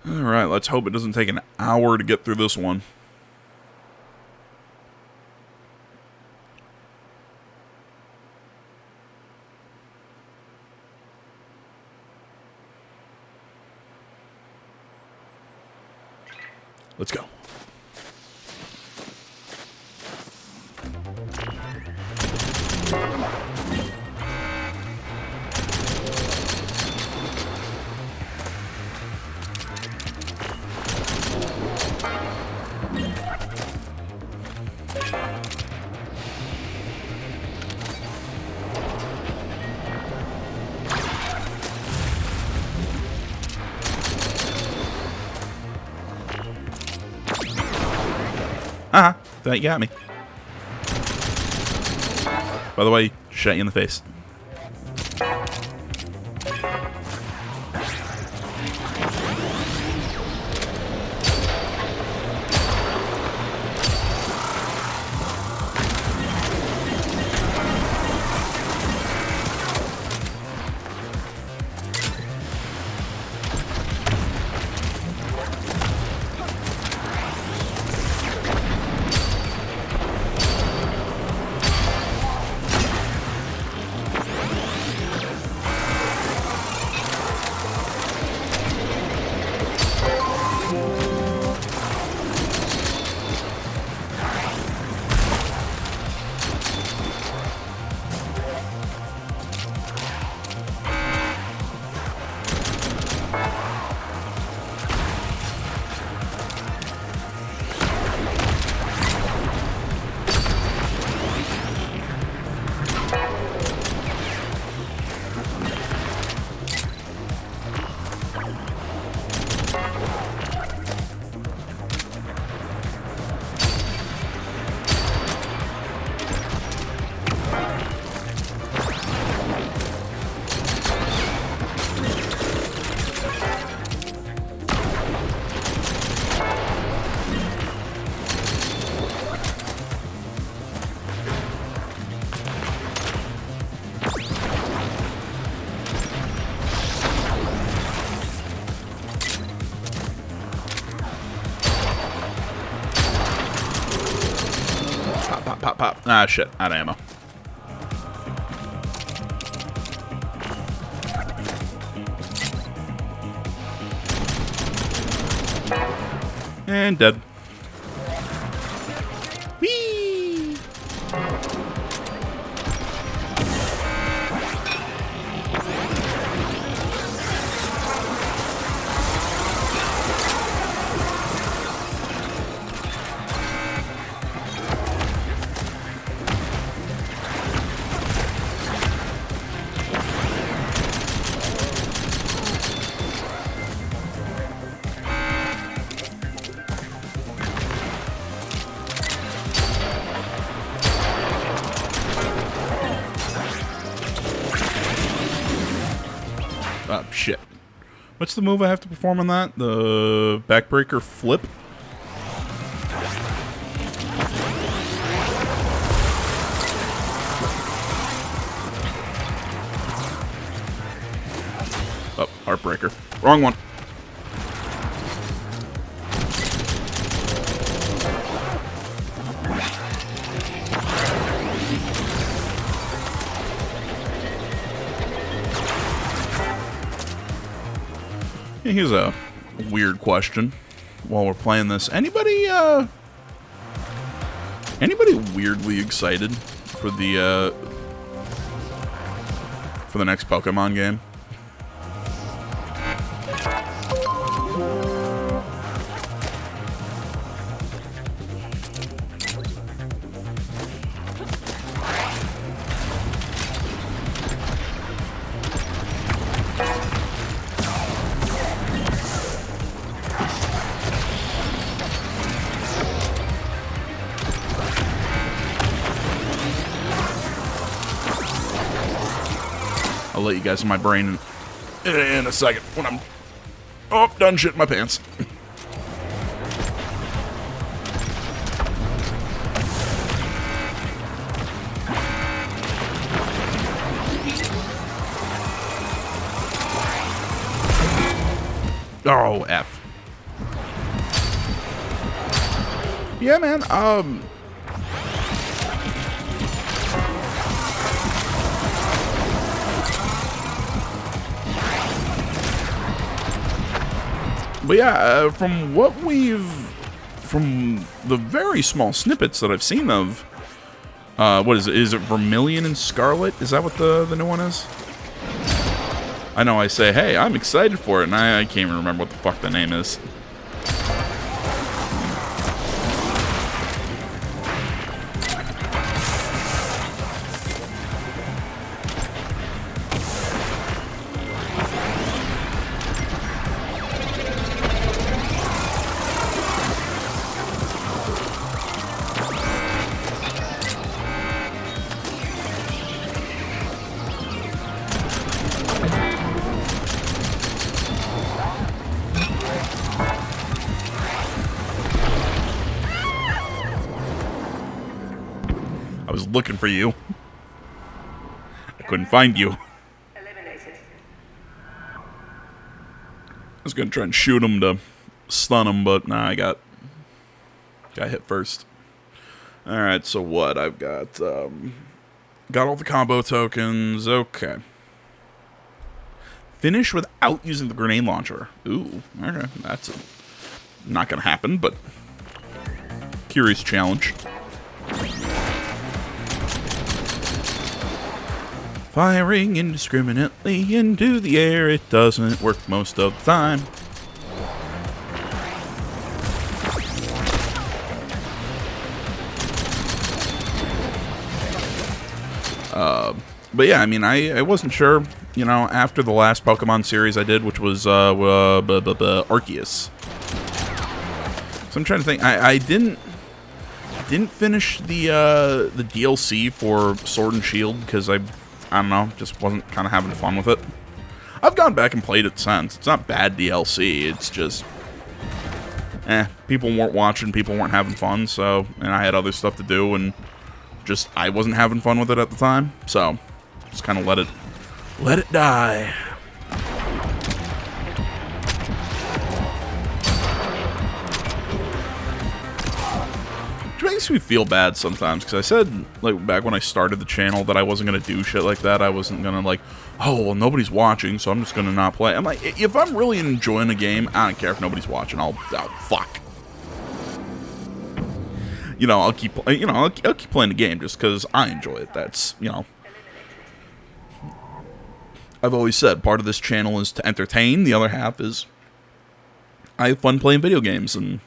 Alright, let's hope it doesn't take an hour to get through this one. Let's go. That got me. By the way, shot you in the face. Pop, pop. Ah, shit. Out of ammo. And dead. Whee! Oh, shit. What's the move I have to perform on that? The backbreaker flip? Oh, heartbreaker. Wrong one. Here's a weird question while we're playing this. Anybody weirdly excited for the next Pokemon game? I'll let you guys in my brain in a second when I'm done shitting my pants. Oh, F. Yeah, man. But yeah, from the very small snippets that I've seen of, what is it? Is it Vermilion and Scarlet? Is that what the new one is? I know I say, hey, I'm excited for it, and I can't even remember what the fuck the name is. I was looking for you. I couldn't find you. I was gonna try and shoot him to stun him, but nah, I got hit first. Alright, so what? I've got all the combo tokens. Okay. Finish without using the grenade launcher. Ooh, okay. That's not gonna happen, but curious challenge. Firing indiscriminately into the air, it doesn't work most of the time. But yeah, I mean, I wasn't sure, you know, after the last Pokemon series I did, which was Arceus. So I'm trying to think. I didn't finish the DLC for Sword and Shield because I don't know, just wasn't kind of having fun with it. I've gone back and played it since. It's not bad DLC. It's just, people weren't watching, people weren't having fun. So, and I had other stuff to do, and just I wasn't having fun with it at the time. So, just kind of let it die. Which makes me feel bad sometimes, because I said, like, back when I started the channel that I wasn't going to do shit like that. I wasn't going to, like, oh, well, nobody's watching, so I'm just going to not play. I'm like, if I'm really enjoying a game, I don't care if nobody's watching. Fuck. You know, I'll keep playing the game just because I enjoy it. That's, you know, I've always said part of this channel is to entertain. The other half is I have fun playing video games, and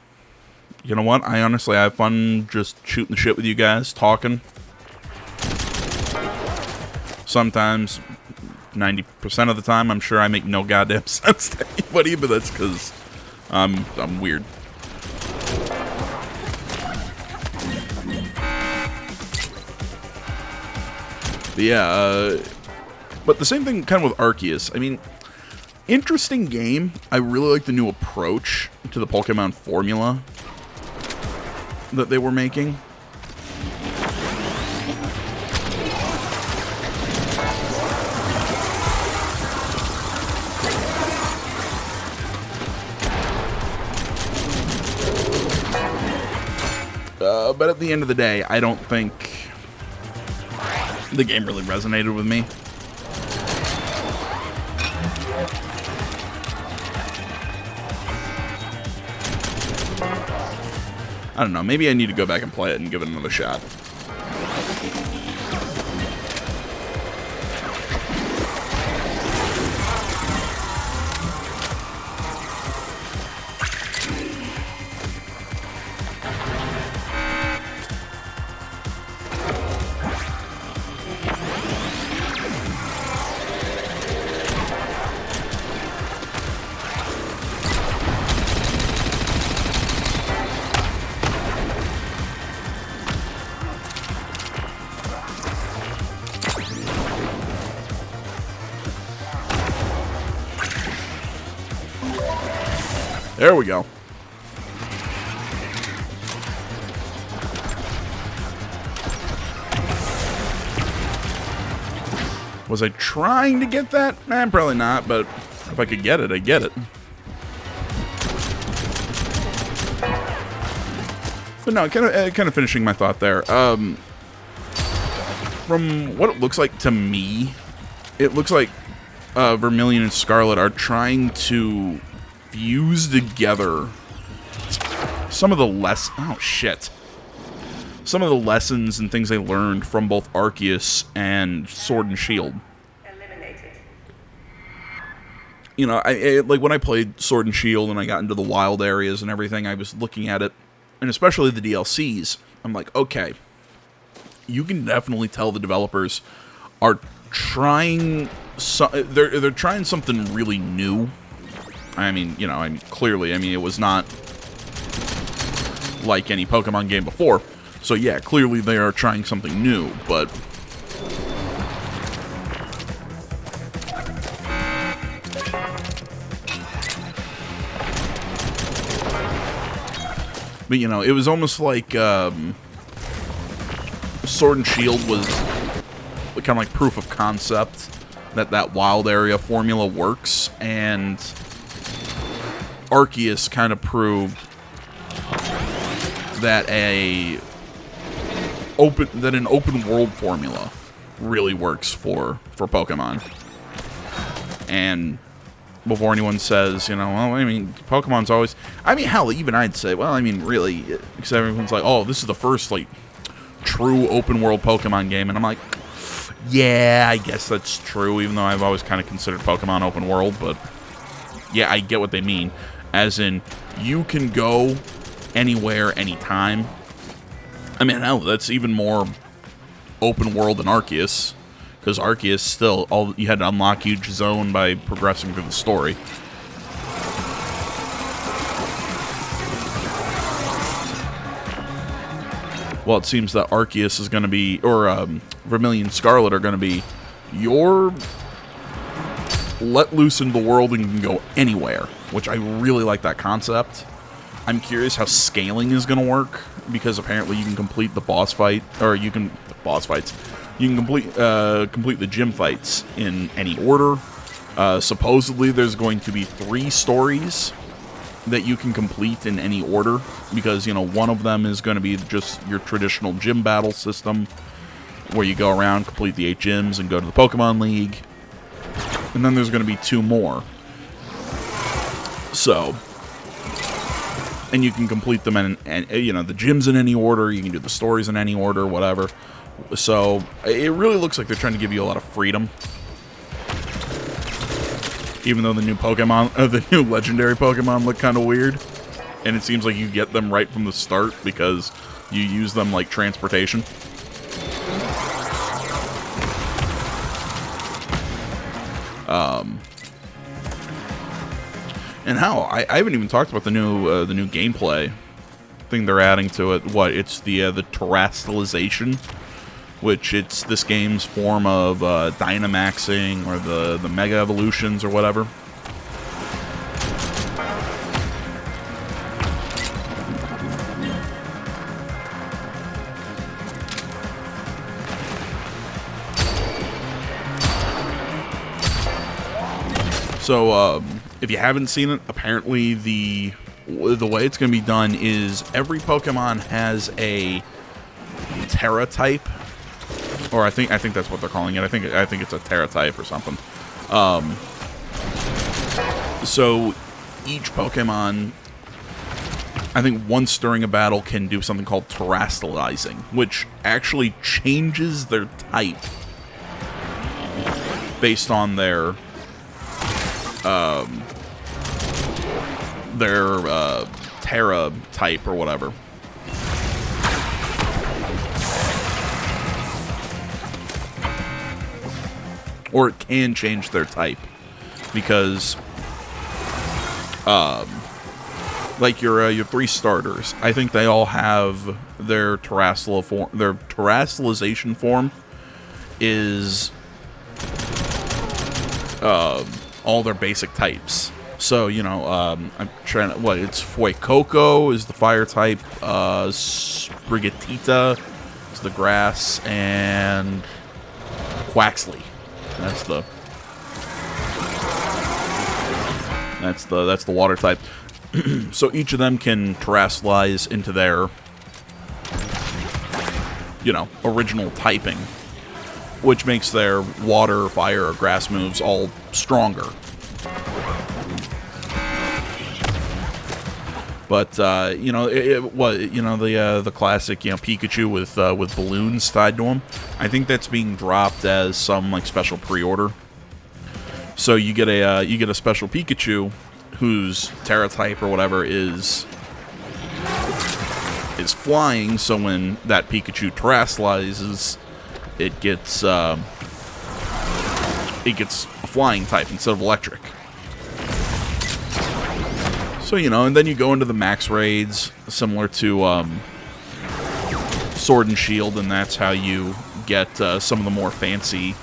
you know what? I honestly have fun just shooting the shit with you guys, talking. Sometimes, 90% of the time, I'm sure I make no goddamn sense to anybody, but that's because I'm weird. But yeah, but the same thing kind of with Arceus. I mean, interesting game. I really like the new approach to the Pokemon formula that they were making. But at the end of the day, I don't think the game really resonated with me. I don't know, maybe I need to go back and play it and give it another shot. There we go. Was I trying to get that? Nah, probably not, but if I could get it, I'd get it. But no, kind of finishing my thought there. From what it looks like to me, it looks like Vermilion and Scarlet are trying to fuse together some of the some of the lessons and things they learned from both Arceus and Sword and Shield. You know, I like when I played Sword and Shield and I got into the wild areas and everything, I was looking at it, and especially the DLCs, I'm like, okay, you can definitely tell the developers are trying they're trying something really new. I mean, you know, clearly, it was not like any Pokemon game before. So yeah, clearly they are trying something new, but you know, it was almost like Sword and Shield was kind of like proof of concept that wild area formula works, and Arceus kind of proved that an open world formula really works for Pokemon. And before anyone says, you know, well, I mean, Pokemon's always, hell, even I'd say, well, I mean, really, because everyone's like, oh, this is the first, like, true open world Pokemon game, and I'm like, yeah, I guess that's true, even though I've always kind of considered Pokemon open world, but yeah, I get what they mean. As in, you can go anywhere, anytime. I mean, hell, that's even more open world than Arceus, because Arceus still, you had to unlock each zone by progressing through the story. Well, it seems that Arceus is going to be, or Vermilion Scarlet are going to be, you're let loose into the world and you can go anywhere, which I really like that concept. I'm curious how scaling is going to work, because apparently you can complete the boss fight, or you can complete the gym fights in any order. Supposedly there's going to be 3 stories that you can complete in any order, because, you know, one of them is going to be just your traditional gym battle system, where you go around, complete the 8 gyms, and go to the Pokemon League. And then there's going to be 2 more. So, and you can complete them in, you know, the gyms in any order, you can do the stories in any order, whatever. So, it really looks like they're trying to give you a lot of freedom. Even though the new Pokemon, the new legendary Pokemon look kind of weird. And it seems like you get them right from the start because you use them like transportation. And how? I haven't even talked about the new gameplay thing they're adding to it. What? It's the terrestrialization, which it's this game's form of Dynamaxing, or the Mega Evolutions, or whatever. So, if you haven't seen it, apparently the way it's going to be done is every Pokemon has a Terra type. Or I think that's what they're calling it. I think it's a Terra type or something. So each Pokemon, I think once during a battle, can do something called terrestrializing, which actually changes their type based on their Terra type or whatever. Or it can change their type, because like your 3 starters, I think they all have their terrestrialization form is all their basic types. So, you know, I'm trying to, it's Fuecoco is the fire type, Sprigatita is the grass, and Quaxley. That's the water type. So each of them can terrestrialize into their original typing, which makes their water, fire, or grass moves all stronger. But the classic Pikachu with balloons tied to him. I think that's being dropped as some like special pre-order. So you get a special Pikachu whose Terra type or whatever is flying. So when that Pikachu terrestrializes, it gets a flying type instead of electric. So, and then you go into the max raids, similar to Sword and Shield, and that's how you get some of the more fancy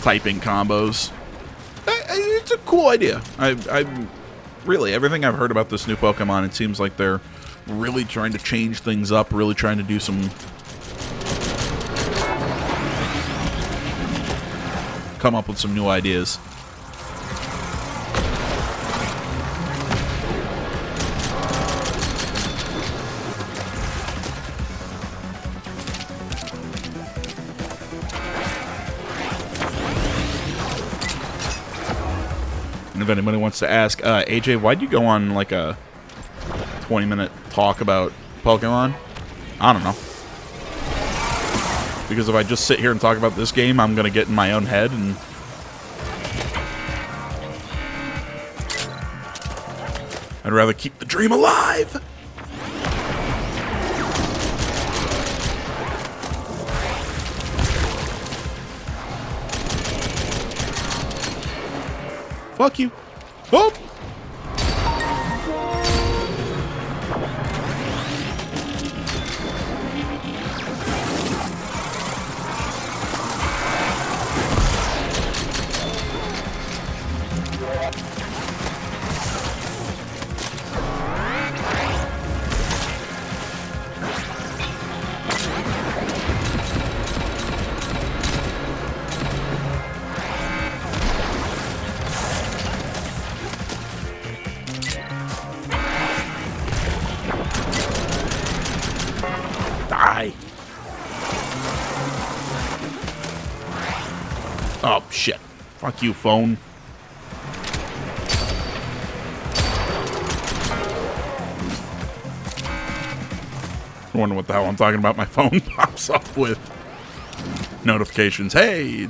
typing combos. It's a cool idea. I really, everything I've heard about this new Pokemon, it seems like they're really trying to change things up, really trying to do some... come up with some new ideas. And if anybody wants to ask, AJ, why'd you go on like a 20-minute talk about Pokemon? I don't know. Because if I just sit here and talk about this game, I'm going to get in my own head and... I'd rather keep the dream alive! Fuck you. Oh! Die. Oh, shit. Fuck you, phone. I wonder what the hell I'm talking about. My phone pops up with notifications. Hey,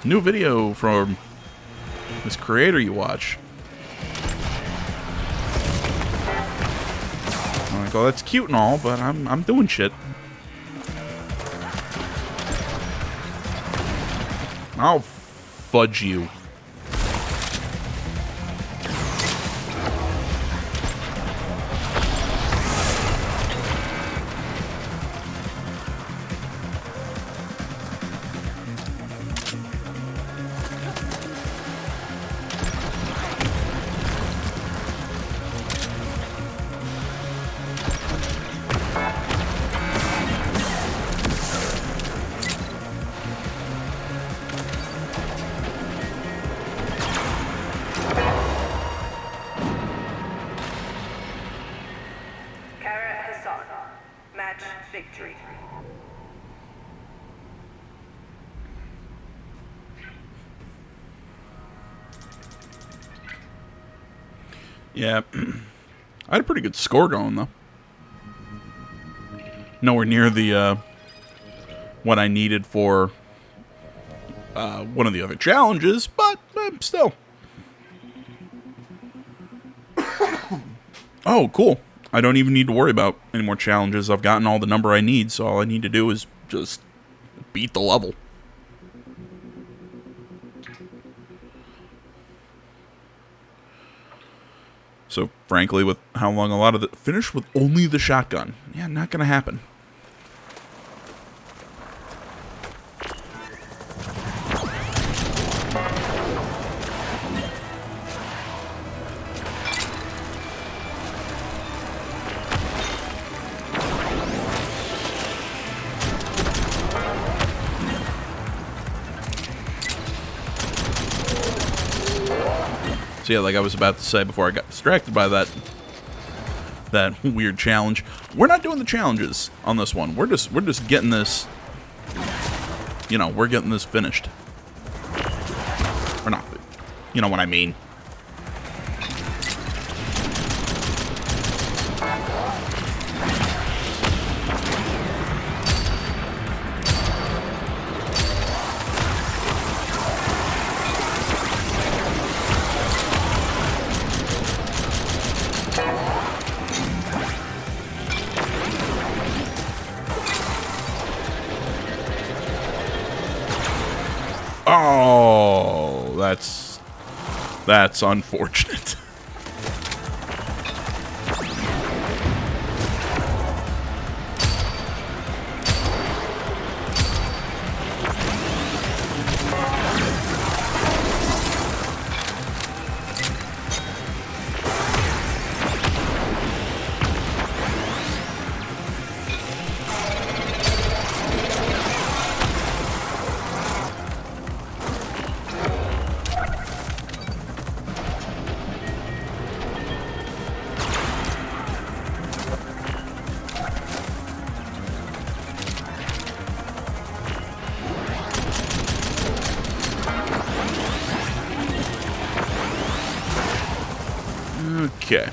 new video from this creator you watch. I'm like, oh, that's cute and all, but I'm doing shit. I'll fudge you. Victory. Yeah, I had a pretty good score going though. Nowhere near the what I needed for one of the other challenges, but still. Oh, cool. I don't even need to worry about any more challenges. I've gotten all the number I need, so all I need to do is just beat the level. So, frankly, with how long a lot of the... Finish with only the shotgun. Yeah, not gonna happen. So yeah, like I was about to say before I got distracted by that that weird challenge. We're not doing the challenges on this one. We're just getting this, you know, we're getting this finished. Or not, you know what I mean. Oh, that's unfortunate. Okay.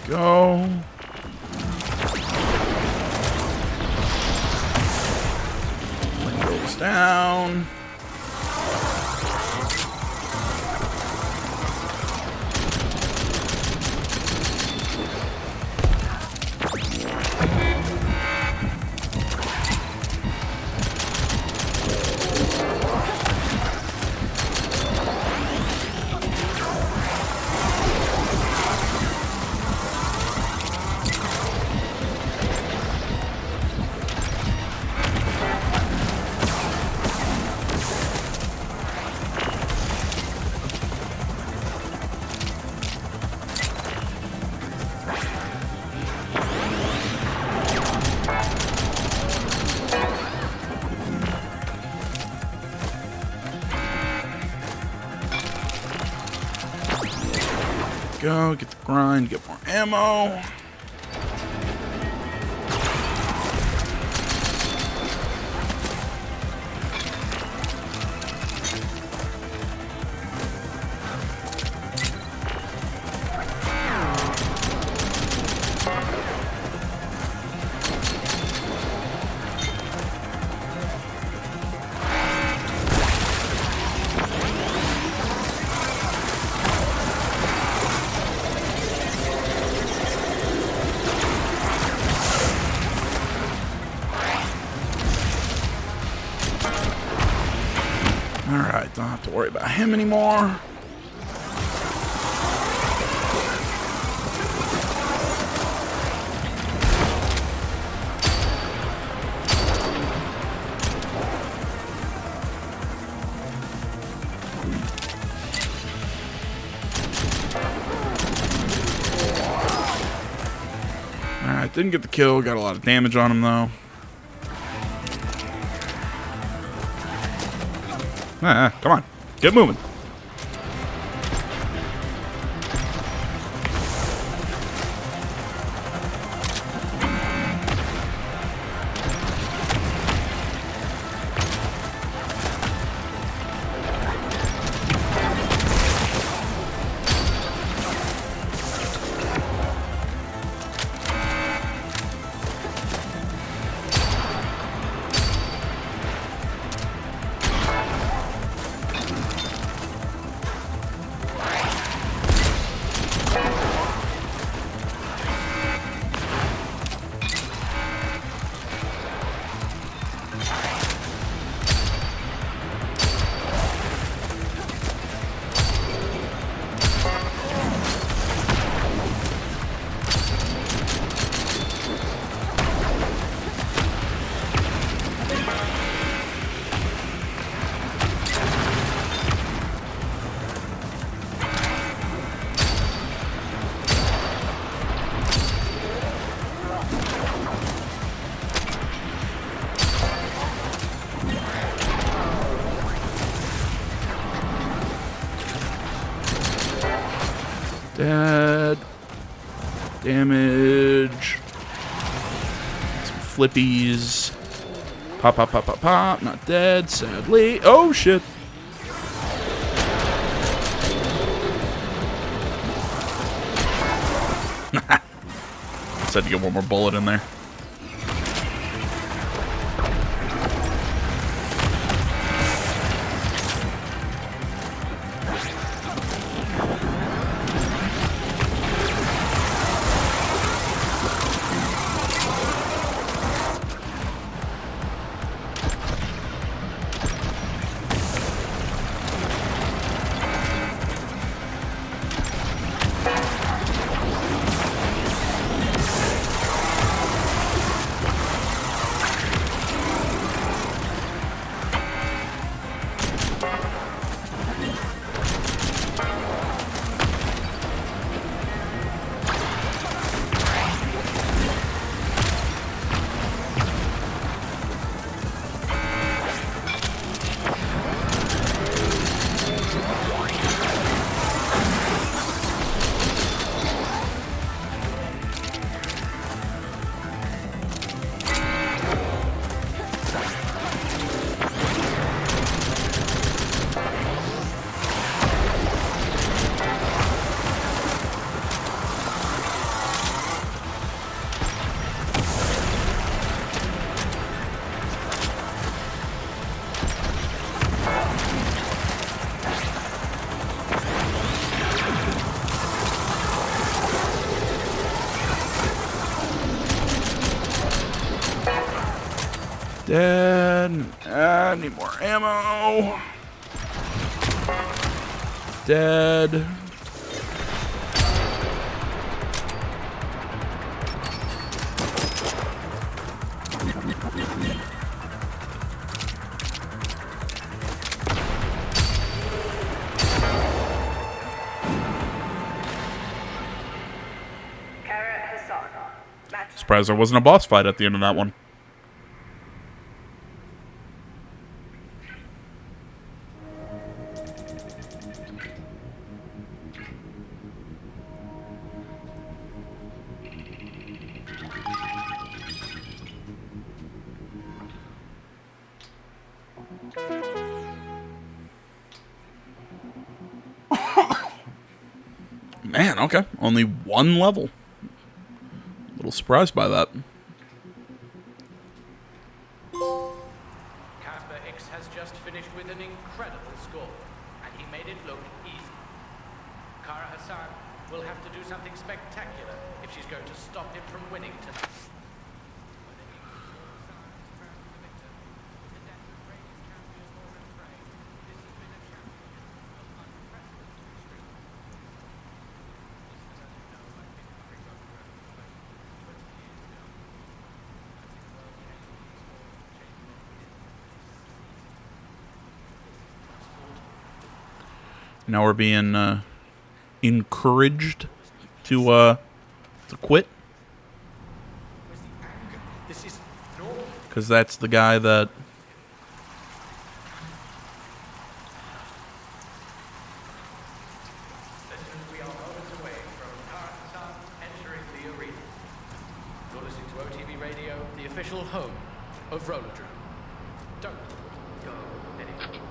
Go. Goes down. Go, get the grind, get more ammo. Alright, don't have to worry about him anymore. Alright, didn't get the kill, got a lot of damage on him though. Come on, get moving. Dead. Damage. Some flippies. Pop, pop, pop, pop, pop. Not dead, sadly. Oh, shit. Just had to get one more bullet in there. Dead. I need more ammo. Dead. Surprised there wasn't a boss fight at the end of that one. Man, okay. Only one level. A little surprised by that. Casper X has just finished with an incredible score, and he made it look easy. Kara Hassan will have to do something spectacular if she's going to stop him from winning tonight. Now we're being encouraged to quit, because that's the guy that We are moments away from Kara Hassan entering the arena. You're listening to OTV Radio, the official home of Rollerdrome. Don't go anywhere.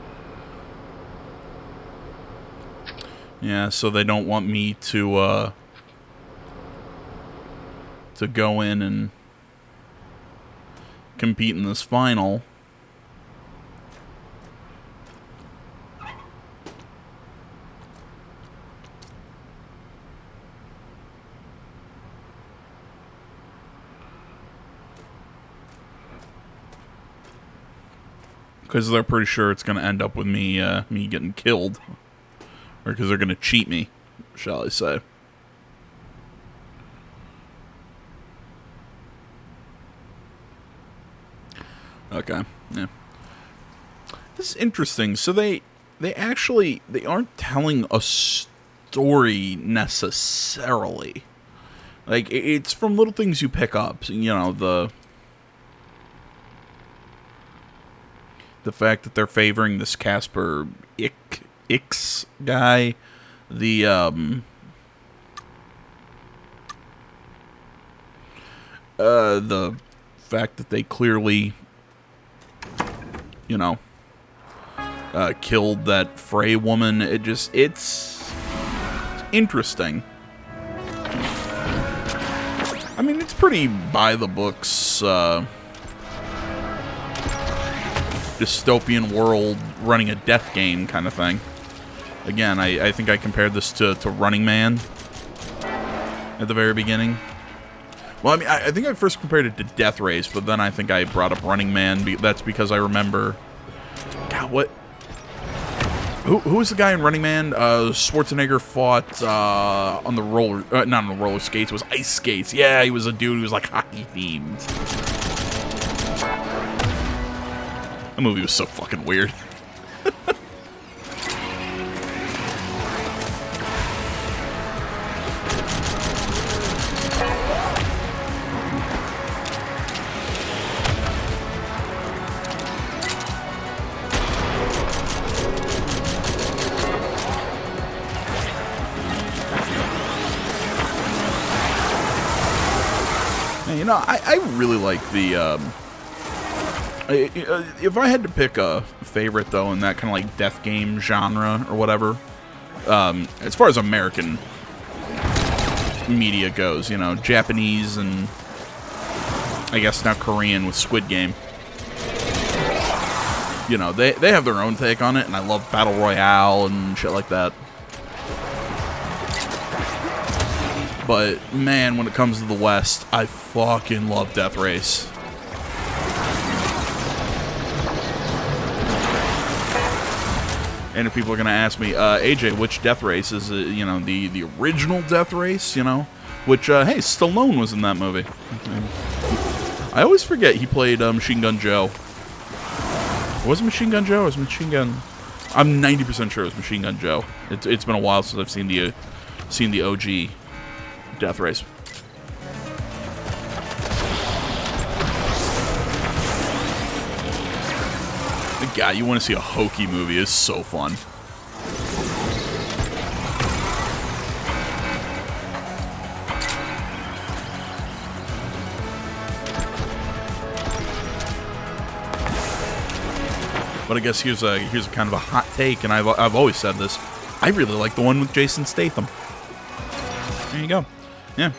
yeah. So they don't want me to go in and compete in this final. Because they're pretty sure it's going to end up with me me getting killed. Or because they're going to cheat me, shall I say. Okay, yeah. This is interesting. So they aren't telling a story necessarily. Like, it's from little things you pick up. You know, the fact that they're favoring this Casper X guy, the The fact that they clearly, you know, killed that Frey woman, it's interesting. I mean, it's pretty by the books, dystopian world running a death game kind of thing. Again, I think I compared this to Running Man at the very beginning. Well, I mean, I think I first compared it to Death Race, but then I think I brought up Running Man. That's because I remember... God, what... Who was the guy in Running Man? Schwarzenegger fought on the roller... not on the roller skates, it was ice skates. Yeah, he was a dude who was like hockey-themed. That movie was so fucking weird. You know, I really like the, if I had to pick a favorite, though, in that kind of, like, death game genre or whatever, as far as American media goes, you know, Japanese and, I guess now Korean with Squid Game, you know, they have their own take on it, and I love Battle Royale and shit like that. But, man, when it comes to the West, I fucking love Death Race. And if people are going to ask me, AJ, which Death Race is, you know, the original Death Race, you know? Which, hey, Stallone was in that movie. I always forget he played Machine Gun Joe. Was it Machine Gun Joe or was it Machine Gun... I'm 90% sure it was Machine Gun Joe. It's been a while since I've seen the OG... Death Race. God, you want to see a hokey movie? It's so fun. But I guess here's a kind of a hot take, and I've always said this. I really like the one with Jason Statham. There you go. Yeah.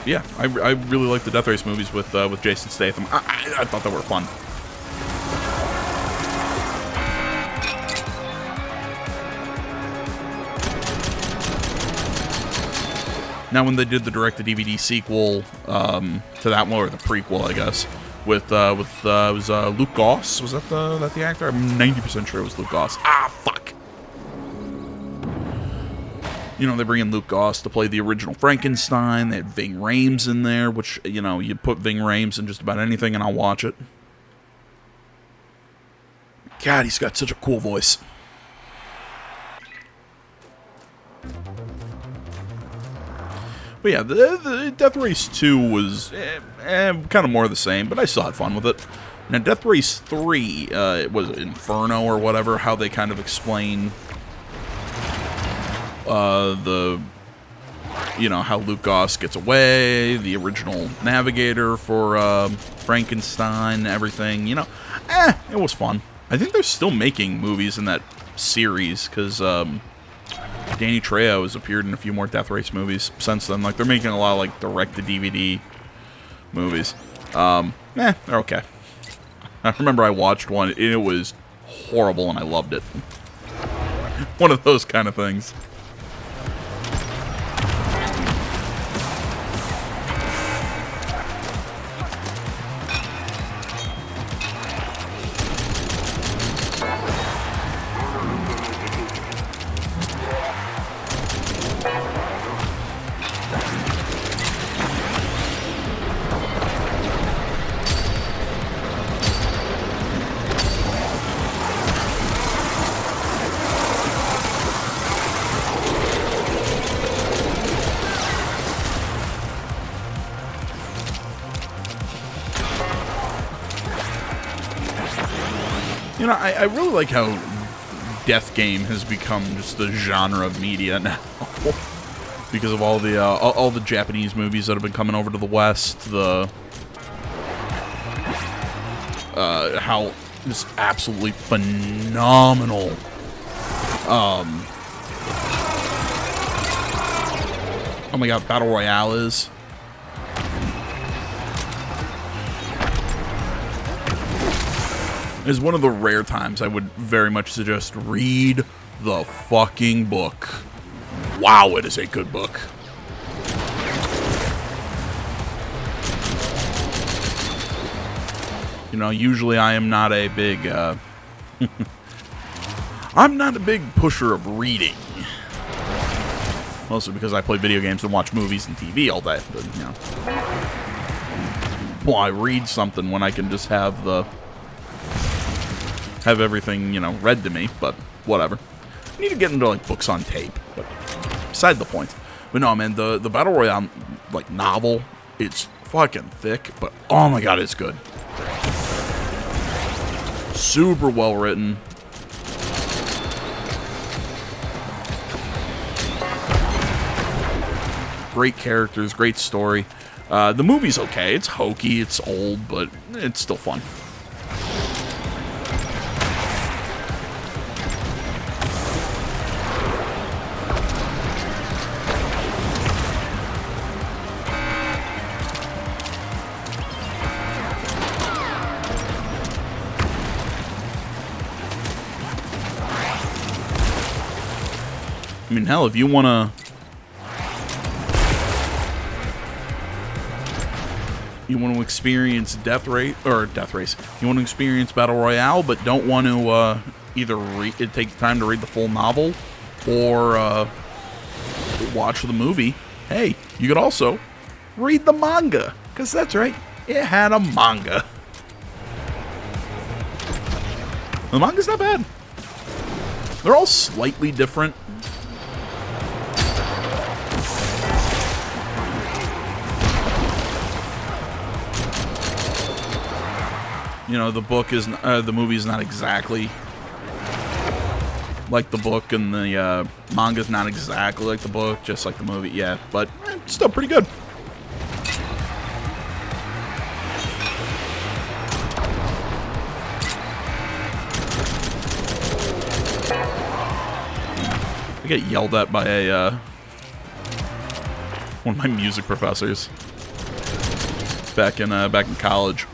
Yeah, I really like the Death Race movies with Jason Statham. I thought they were fun. Now, when they did the direct-to-DVD sequel to that one, or the prequel, I guess, with it was Luke Goss. Was that the actor? I'm 90% sure it was Luke Goss. Ah, fuck. You know, they bring in Luke Goss to play the original Frankenstein. They had Ving Rhames in there, which, you know, you put Ving Rhames in just about anything and I'll watch it. God, he's got such a cool voice. But yeah, the Death Race 2 was kind of more of the same, but I still had fun with it. Now, Death Race 3, it was Inferno or whatever, how they kind of explain how Luke Goss gets away, the original navigator for Frankenstein, everything, you know. It was fun. I think they're still making movies in that series, because Danny Trejo has appeared in a few more Death Race movies since then. Like, they're making a lot of, like, direct-to-DVD movies. They're okay. I remember I watched one, and it was horrible, and I loved it. One of those kind of things. You know, I really like how death game has become just the genre of media now. Because of all the Japanese movies that have been coming over to the West, how just absolutely phenomenal oh my god, Battle Royale is. Is one of the rare times I would very much suggest read the fucking book. Wow, it is a good book. You know, usually I am not a big, I'm not a big pusher of reading. Mostly because I play video games and watch movies and TV all day. But, you know. Why read something when I can just have everything, you know, read to me, but whatever. I need to get into, like, books on tape, but beside the point. But no, man, the Battle Royale, like, novel, it's fucking thick, but oh my god, it's good. Super well written. Great characters, great story. The movie's okay. It's hokey, it's old, but it's still fun. I mean, hell, if you want to... You want to experience Death Race. You want to experience Battle Royale, but don't want to either take the time to read the full novel or watch the movie. Hey, you could also read the manga, because that's right, it had a manga. The manga's not bad. They're all slightly different. You know, the book is the movie is not exactly like the book, and the manga is not exactly like the book, just like the movie. Yeah, but it's still pretty good. I get yelled at by one of my music professors back in college.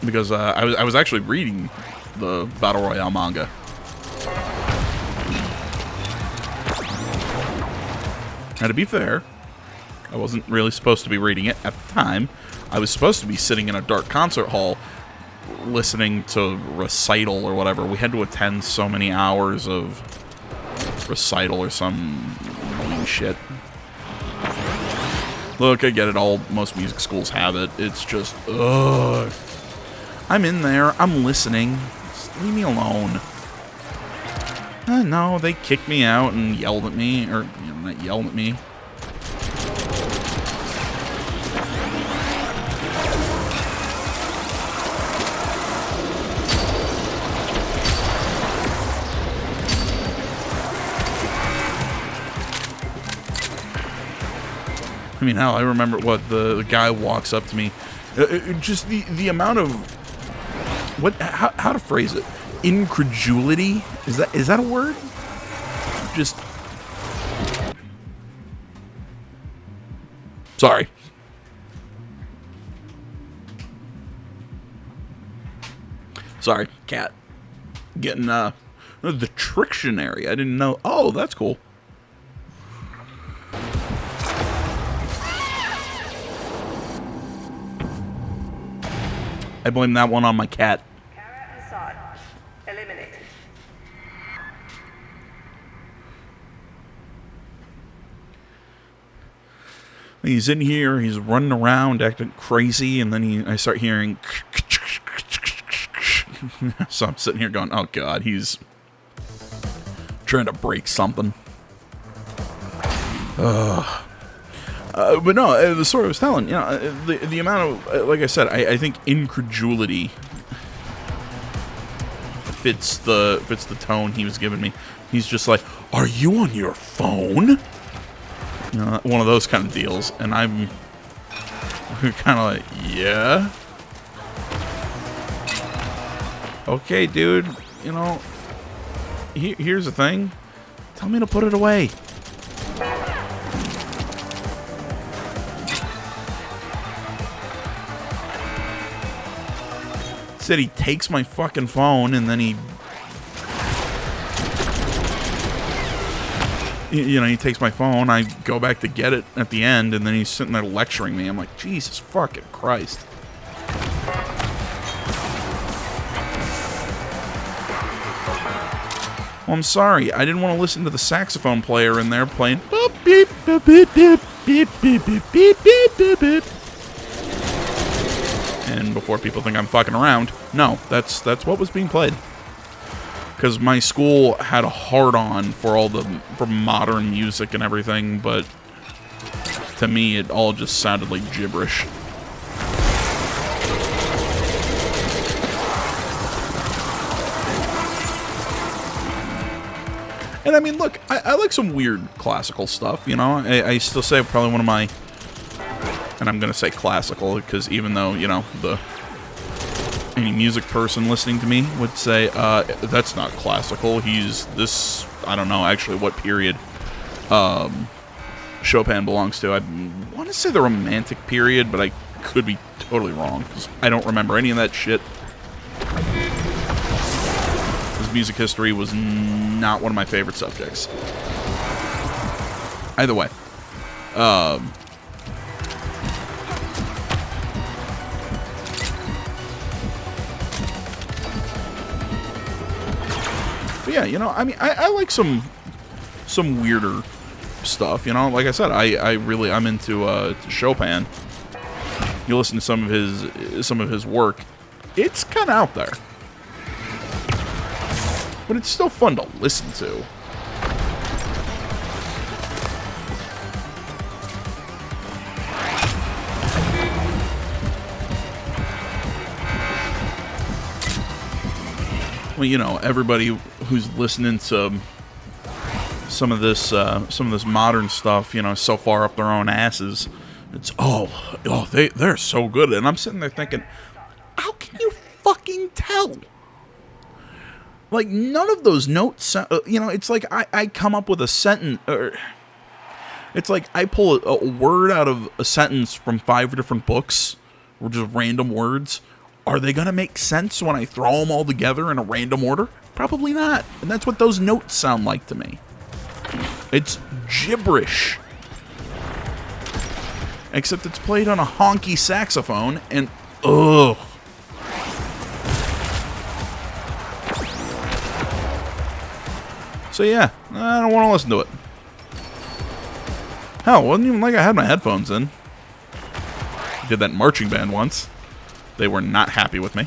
Because I was actually reading the Battle Royale manga. Now, to be fair, I wasn't really supposed to be reading it at the time. I was supposed to be sitting in a dark concert hall listening to recital or whatever. We had to attend so many hours of recital or some annoying shit. Look, I get it. Most music schools have it. It's just, ugh. I'm in there, I'm listening, just leave me alone. No, they kicked me out and yelled at me, or, you know, not yelled at me. I mean, hell, I remember what the guy walks up to me. Just the amount of... How to phrase it? Incredulity? Is that a word? Just... Sorry. Sorry, cat. Getting, the Trictionary. I didn't know. Oh, that's cool. I blame that one on my cat. Eliminated. He's in here, he's running around, acting crazy, and then I start hearing... So I'm sitting here going, oh god, he's trying to break something. But no, the story I was telling, you know, the amount of, like I said, I think incredulity fits the tone he was giving me. He's just like, "Are you on your phone?" You know, one of those kind of deals. And I'm kind of like, "Yeah. Okay, dude. You know, here's the thing. Tell me to put it away." Said he takes my fucking phone and then he takes my phone. I go back to get it at the end, and then he's sitting there lecturing me. I'm like, Jesus fucking Christ. Well, I'm sorry. I didn't want to listen to the saxophone player in there playing boop, beep, boop, beep, beep, beep, beep, beep, beep, beep, beep, beep. And before people think I'm fucking around, no, that's what was being played. Because my school had a hard-on for modern music and everything, but to me, it all just sounded like gibberish. And I mean, look, I like some weird classical stuff, you know? I still say probably one of my... And I'm going to say classical, because even though, you know, any music person listening to me would say, that's not classical. He's this, I don't know actually what period Chopin belongs to. I want to say the Romantic period, but I could be totally wrong, because I don't remember any of that shit. His music history was not one of my favorite subjects. Either way. But yeah, you know, I mean, I like some weirder stuff, you know. Like I said, I'm into to Chopin. You listen to some of his work, it's kind of out there, but it's still fun to listen to. Well, you know, everybody who's listening to some of this modern stuff, you know, so far up their own asses, it's they're so good, and I'm sitting there thinking, how can you fucking tell? Like, none of those notes, you know, it's like I come up with a sentence, or it's like I pull a word out of a sentence from 5 different books, or just random words. Are they going to make sense when I throw them all together in a random order? Probably not. And that's what those notes sound like to me. It's gibberish. Except it's played on a honky saxophone, and ugh. So yeah, I don't want to listen to it. Hell, it wasn't even like I had my headphones in. I did that marching band once. They were not happy with me.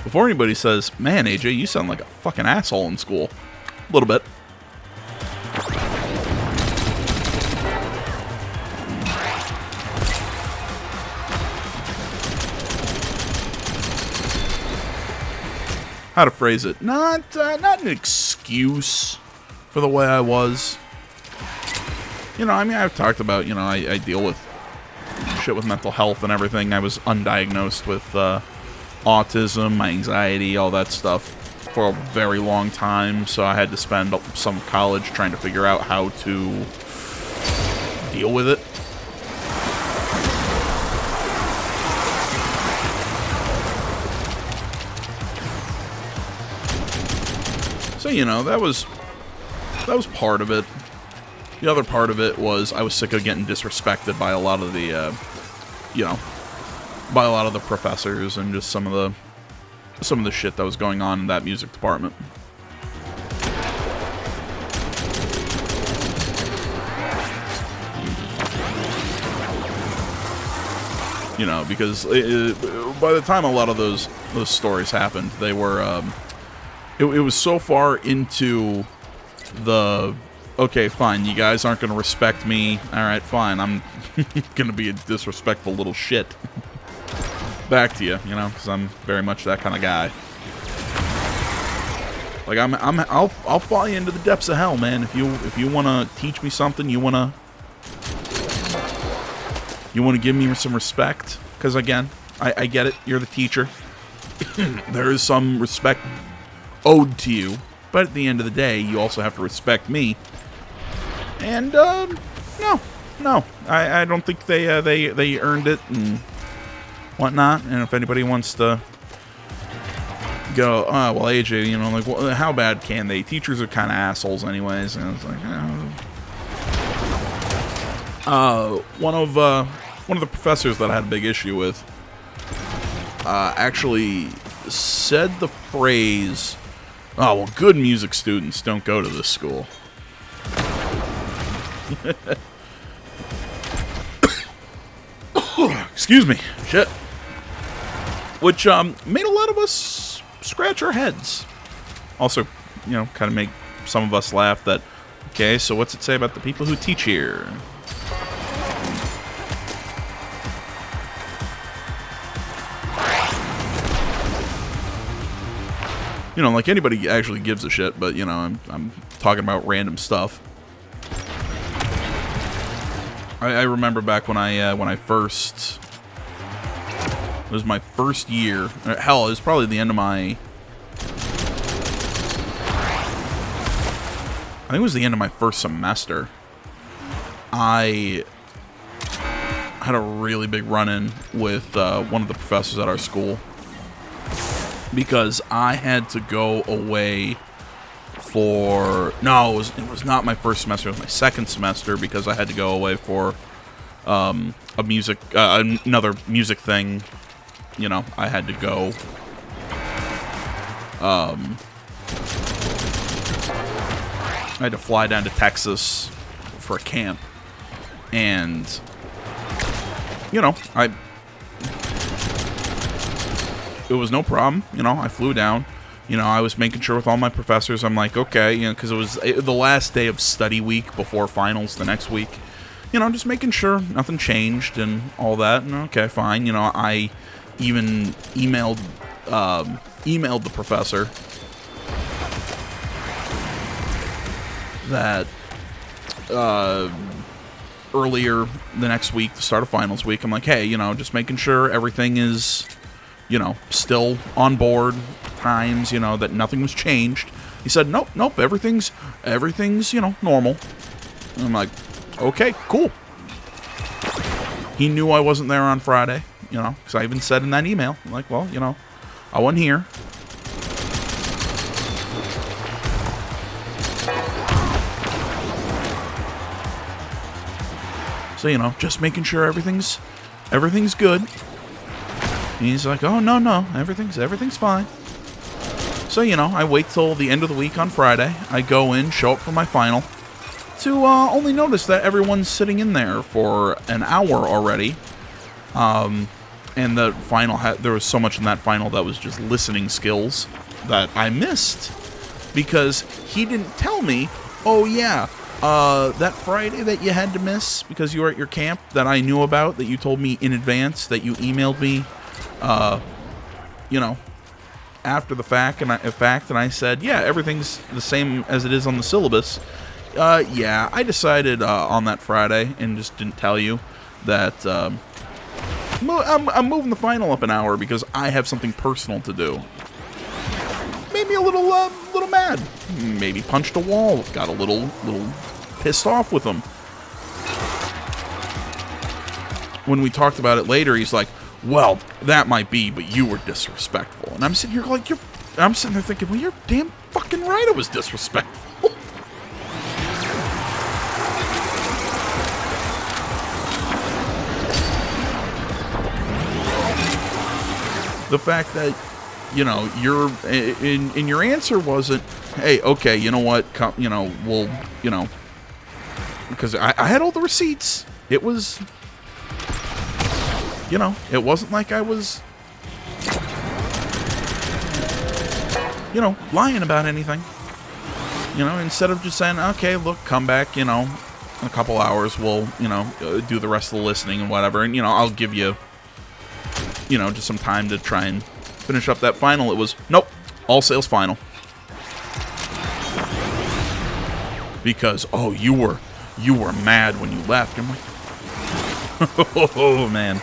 Before anybody says, man, AJ, you sound like a fucking asshole in school. A little bit. How to phrase it? Not an excuse for the way I was. You know, I mean, I've talked about, you know, I deal with shit with mental health and everything. I was undiagnosed with autism, my anxiety, all that stuff for a very long time. So I had to spend some college trying to figure out how to deal with it. So, you know, that was part of it. The other part of it was I was sick of getting disrespected by a lot of the, by a lot of the professors and just some of the shit that was going on in that music department. You know, because by the time a lot of those stories happened, they were it was so far into the okay, fine, you guys aren't going to respect me. All right, fine, I'm going to be a disrespectful little shit back to you, you know, because I'm very much that kind of guy. Like I'll follow you into the depths of hell, man. If you want to teach me something, you want to give me some respect, because again, I get it. You're the teacher. There is some respect owed to you, but at the end of the day, you also have to respect me. And no, I don't think they earned it and whatnot. And if anybody wants to go, oh, well, AJ, you know, like, well, how bad can they? Teachers are kind of assholes anyways. And it's like, one of the professors that I had a big issue with actually said the phrase, oh, well, good music students don't go to this school. Excuse me. Shit. Which made a lot of us scratch our heads. Also, you know, kind of make some of us laugh that, okay, so what's it say about the people who teach here? You know, like anybody actually gives a shit, but you know, I'm talking about random stuff. I remember back when I first, it was my first year. Hell, it was probably the end of my, I think it was the end of my first semester. I had a really big run-in with one of the professors at our school because I had to go away for, no, it was not my first semester, it was my second semester, because I had to go away for another music thing. You know, I had to go I had to fly down to Texas for a camp, and you know, it was no problem. You know, I flew down. You know, I was making sure with all my professors, I'm like, okay, you know, because it was the last day of study week before finals the next week. You know, just making sure nothing changed and all that. And okay, fine. You know, I even emailed the professor that earlier the next week, the start of finals week, I'm like, hey, you know, just making sure everything is, you know, still on board, times, you know, that nothing was changed. He said, nope, everything's, you know, normal. And I'm like, okay, cool. He knew I wasn't there on Friday, you know, because I even said in that email, I'm like, well, you know, I wasn't here. So, you know, just making sure everything's good. And he's like, oh, no, everything's fine. So, you know, I wait till the end of the week on Friday. I go in, show up for my final, to only notice that everyone's sitting in there for an hour already. And the final, there was so much in that final that was just listening skills that I missed. Because he didn't tell me, oh, yeah, that Friday that you had to miss because you were at your camp that I knew about, that you told me in advance, that you emailed me, you know, after the fact, and I said, yeah, everything's the same as it is on the syllabus. Yeah, I decided on that Friday, and just didn't tell you, that I'm moving the final up an hour because I have something personal to do. Made me a little mad. Maybe punched a wall. Got a little pissed off with him. When we talked about it later, he's like, well, that might be, but you were disrespectful. And I'm sitting here like, I'm sitting there thinking, well, you're damn fucking right I was disrespectful. The fact that, you know, in your answer wasn't, hey, okay, you know what, you know, we'll, you know, because I had all the receipts. It was, You know, it wasn't like I was, you know, lying about anything. You know, instead of just saying, okay, look, come back, you know, in a couple hours, we'll, you know, do the rest of the listening and whatever. And, you know, I'll give you, you know, just some time to try and finish up that final. It was, nope, all sales final. Because, oh, you were mad when you left. I'm like, oh, man.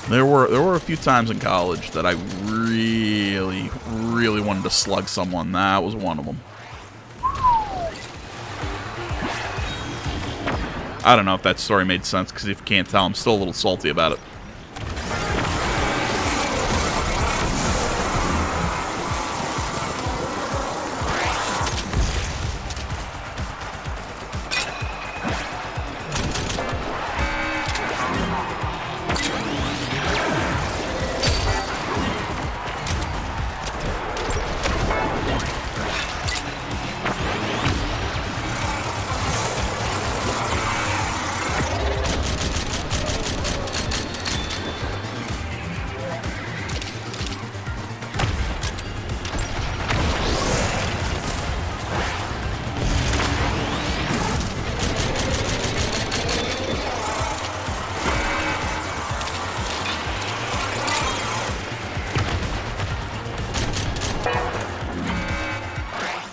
There were a few times in college that I really, really wanted to slug someone. That was one of them. I don't know if that story made sense, because if you can't tell, I'm still a little salty about it.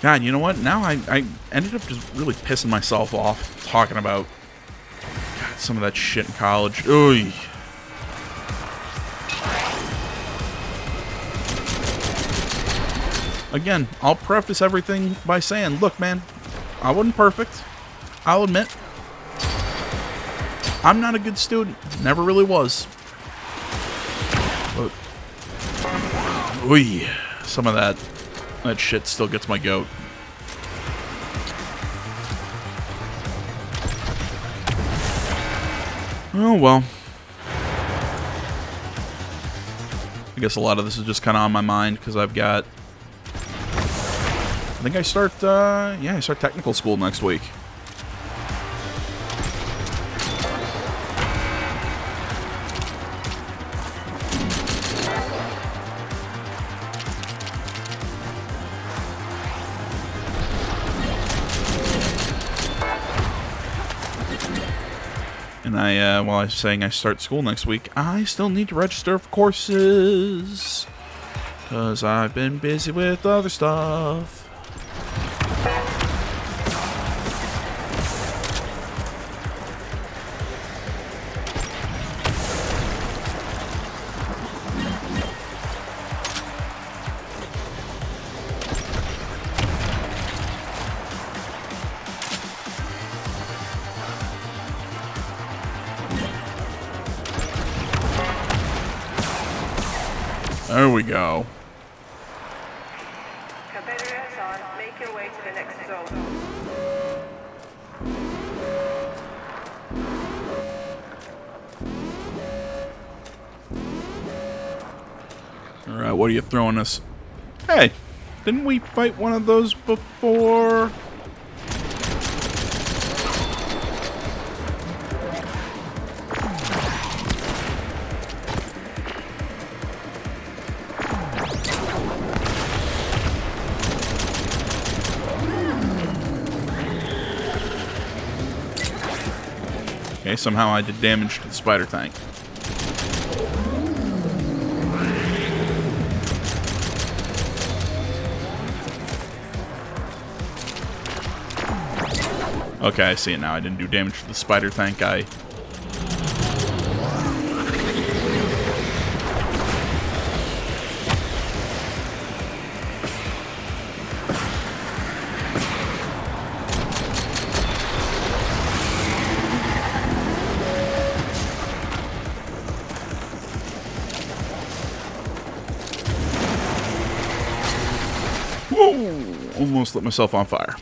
God, you know what? Now I ended up just really pissing myself off talking about some of that shit in college. Oy. Again, I'll preface everything by saying, look, man, I wasn't perfect. I'll admit. I'm not a good student. Never really was. But, oy, some of that shit still gets my goat. Oh, well. I guess a lot of this is just kind of on my mind because I've got... I think I start, I start technical school next week. And while I was saying I start school next week, I still need to register for courses. Because I've been busy with other stuff. There we go. Competitors on, make your way to the next zone. Alright, what are you throwing us? Hey, didn't we fight one of those before? Okay, somehow I did damage to the spider tank. Okay, I see it now. I didn't do damage to the spider tank guy. Whoa! Almost lit myself on fire.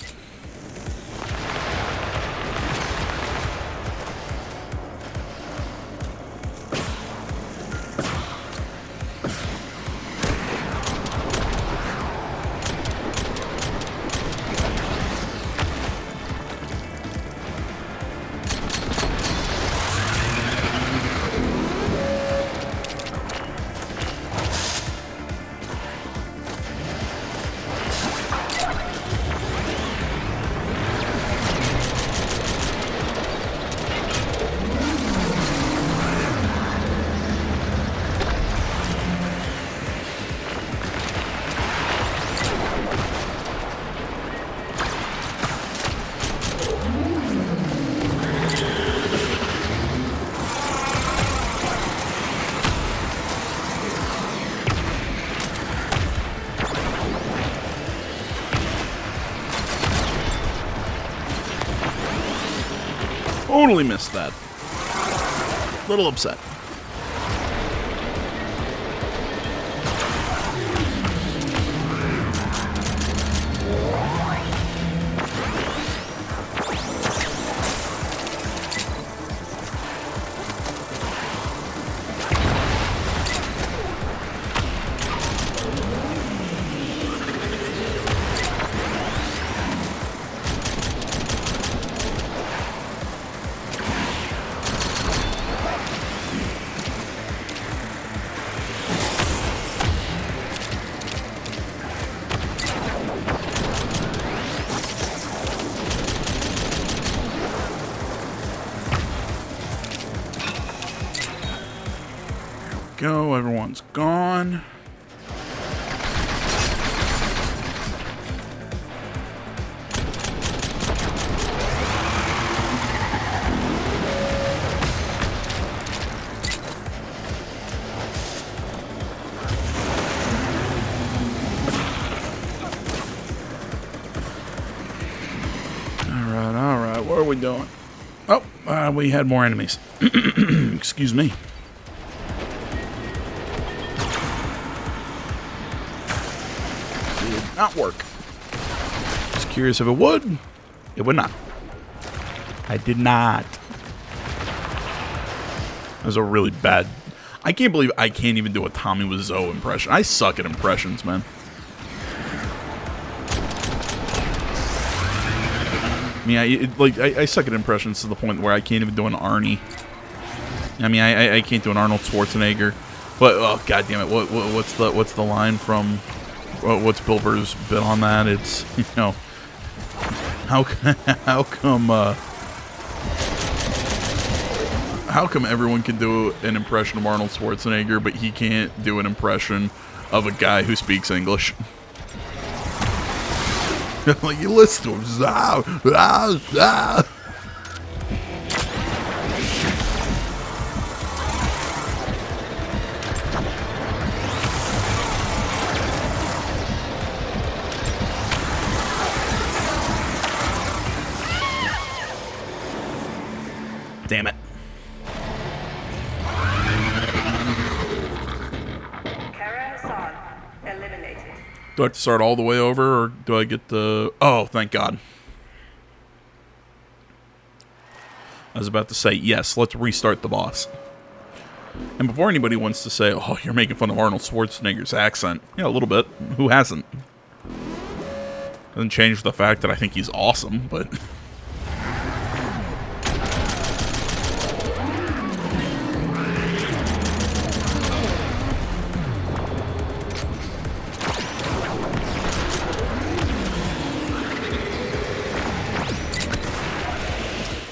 Totally missed that. Little upset. Go, everyone's gone. All right, what are we doing? Oh, we had more enemies. Excuse me. Not work. Just curious if it would. It would not. I did not. That was a really bad. I can't believe I can't even do a Tommy Wiseau impression. I suck at impressions, man. I mean, I suck at impressions to the point where I can't even do an Arnie. I mean, I can't do an Arnold Schwarzenegger. But oh god damn it! What's the line from? What's Bill Burr's bit on that? It's, you know, how come everyone can do an impression of Arnold Schwarzenegger, but he can't do an impression of a guy who speaks English? Like, you listen to him. Damn it. Eliminated. Do I have to start all the way over, or do I get the... Oh, thank God. I was about to say, yes, let's restart the boss. And before anybody wants to say, oh, you're making fun of Arnold Schwarzenegger's accent. Yeah, a little bit. Who hasn't? Doesn't change the fact that I think he's awesome, but...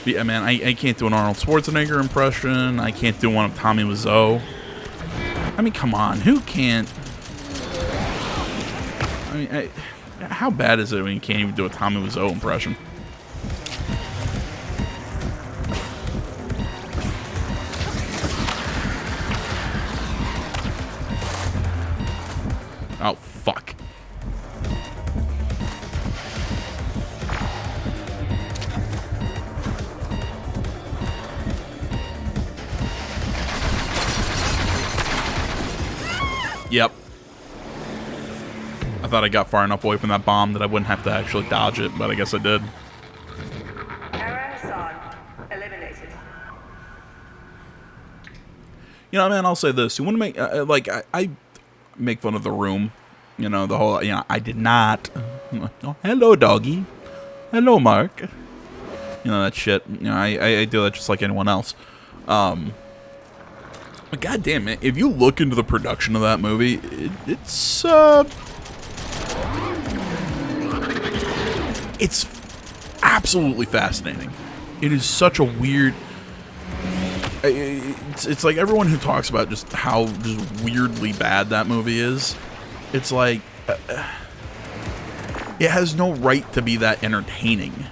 Yeah, man, I can't do an Arnold Schwarzenegger impression. I can't do one of Tommy Wiseau. I mean, come on. Who can't? I mean, how bad is it when you can't even do a Tommy Wiseau impression? Oh, fuck. Yep. I thought I got far enough away from that bomb that I wouldn't have to actually dodge it, but I guess I did. Eliminated. You know, man, I'll say this. You want to make, I make fun of The Room. You know, the whole, you know, I did not. Oh, hello, doggy. Hello, Mark. You know, that shit. You know, I do that just like anyone else. But goddamn it, if you look into the production of that movie, it's absolutely fascinating. It is such a weird... It's like everyone who talks about just how just weirdly bad that movie is, it's like... it has no right to be that entertaining.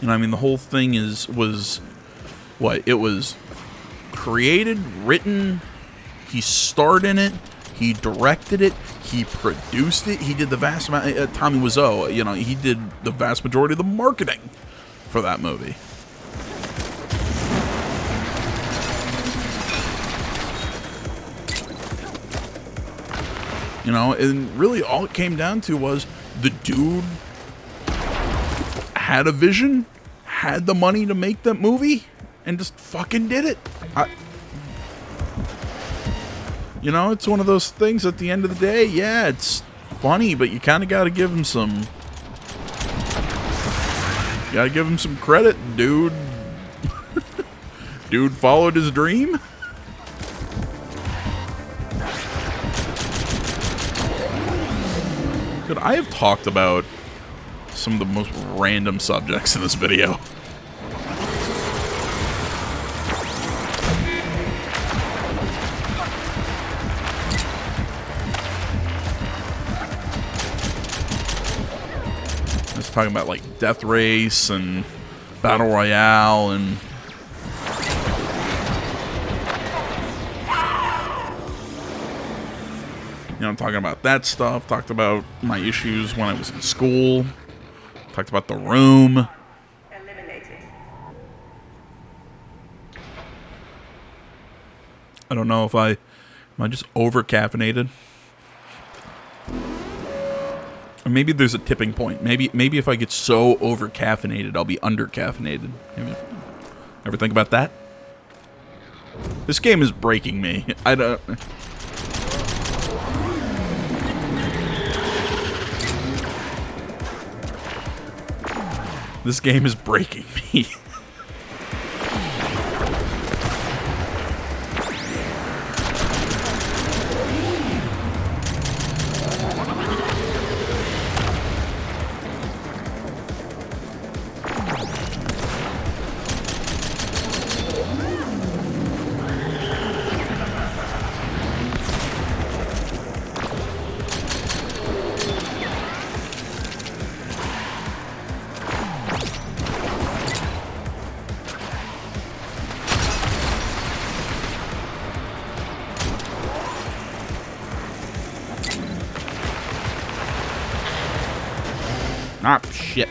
You know, I mean, the whole thing was what? It was created, written, He starred in it. He directed it. He produced it. He did the vast amount. Tommy Wiseau, you know, he did the vast majority of the marketing for that movie. You know, and really all it came down to was the dude had a vision, had the money to make that movie, and just fucking did it. You know, it's one of those things at the end of the day, yeah, it's funny, but you kind of got to give him some... You got to give him some credit, dude. Dude followed his dream. Dude, I have talked about some of the most random subjects in this video. I was talking about like Death Race and Battle Royale and you know, I'm talking about that stuff. Talked about my issues when I was in school. Talked about The Room. Eliminated. I don't know if am I just over caffeinated? Or maybe there's a tipping point. Maybe if I get so over caffeinated, I'll be under caffeinated. Ever think about that? This game is breaking me. I don't. This game is breaking me. Ah, shit.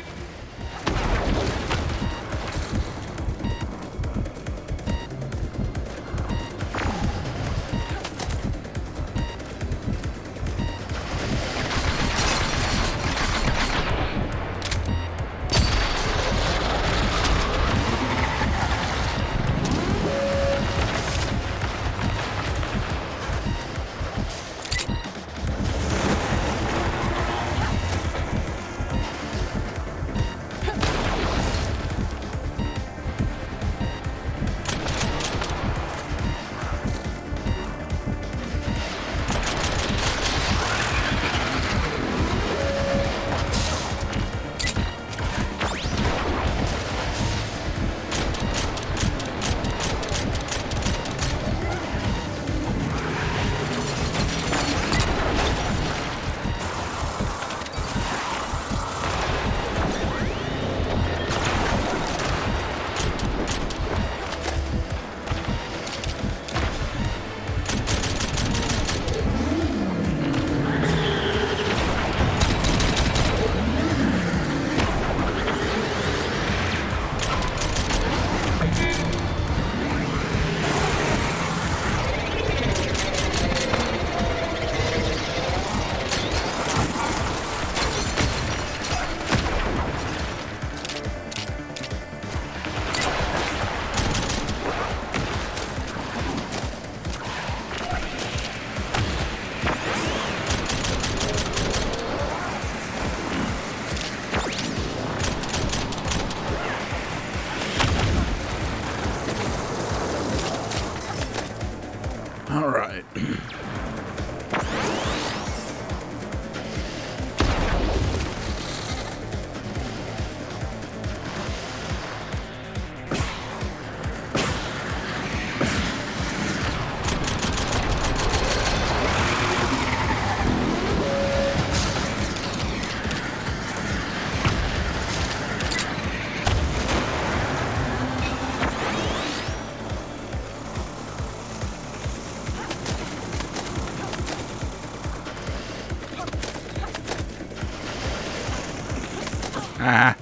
Ah.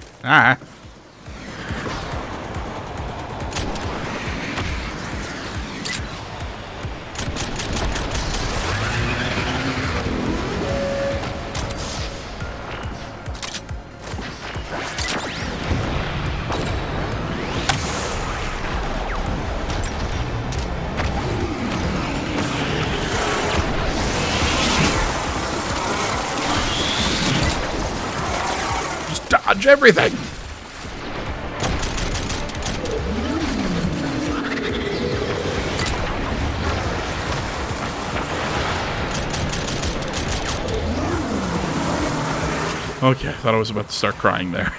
Just dodge everything. Okay, I thought I was about to start crying there.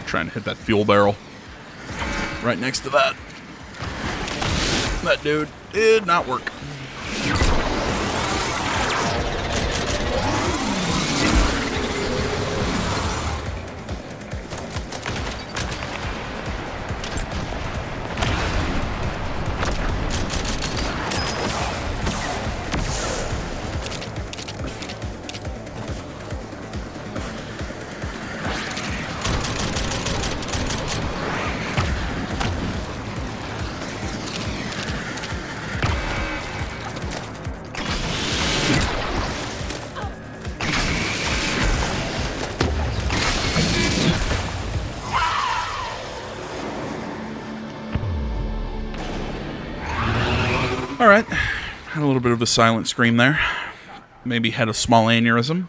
Trying to hit that fuel barrel right next to that. That dude did not work. All right, had a little bit of a silent scream there. Maybe had a small aneurysm.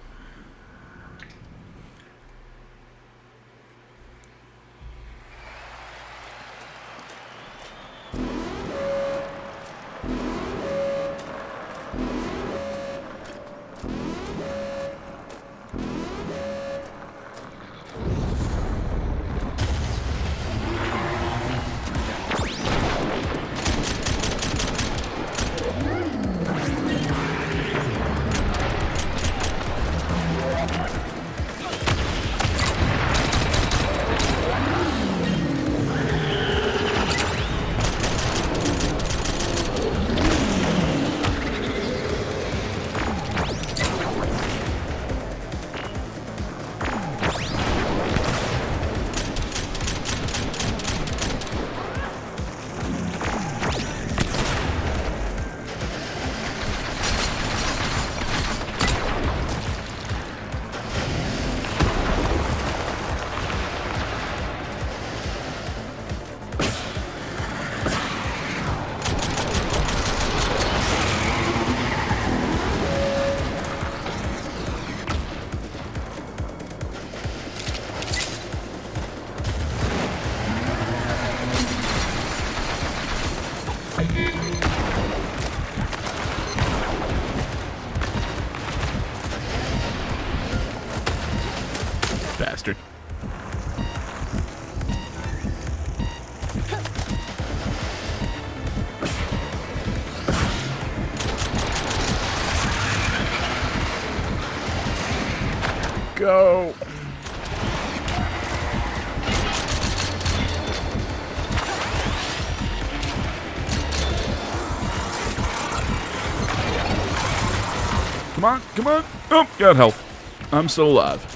Bastard. Go. Come on, come on. Oh, got health. I'm still alive.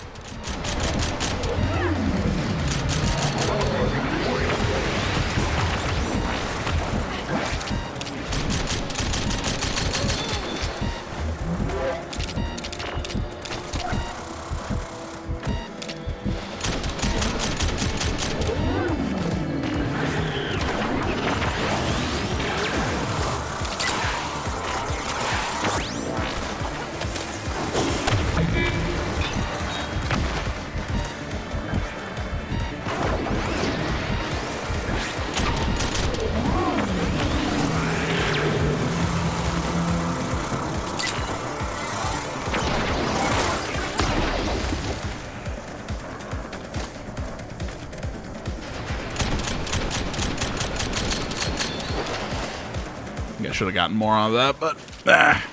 should have gotten more out of that, but... Ah.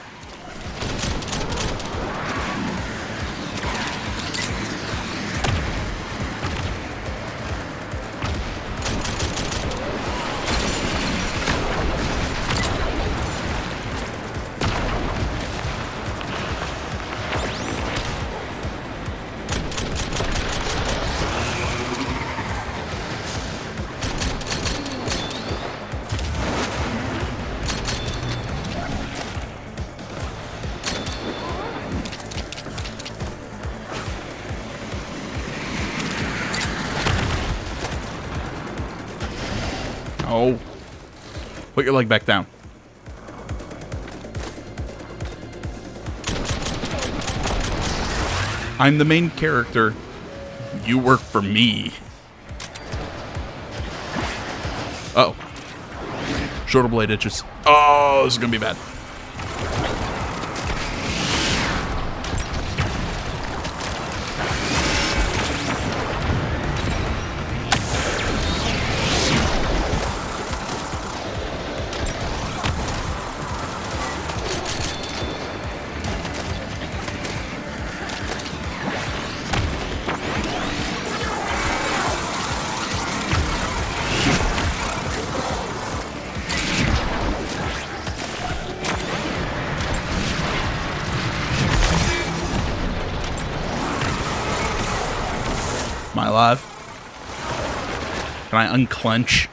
Oh. Put your leg back down. I'm the main character. You work for me. Uh oh. Shoulder blade itches. Oh, this is gonna be bad. Am I alive? Can I unclench?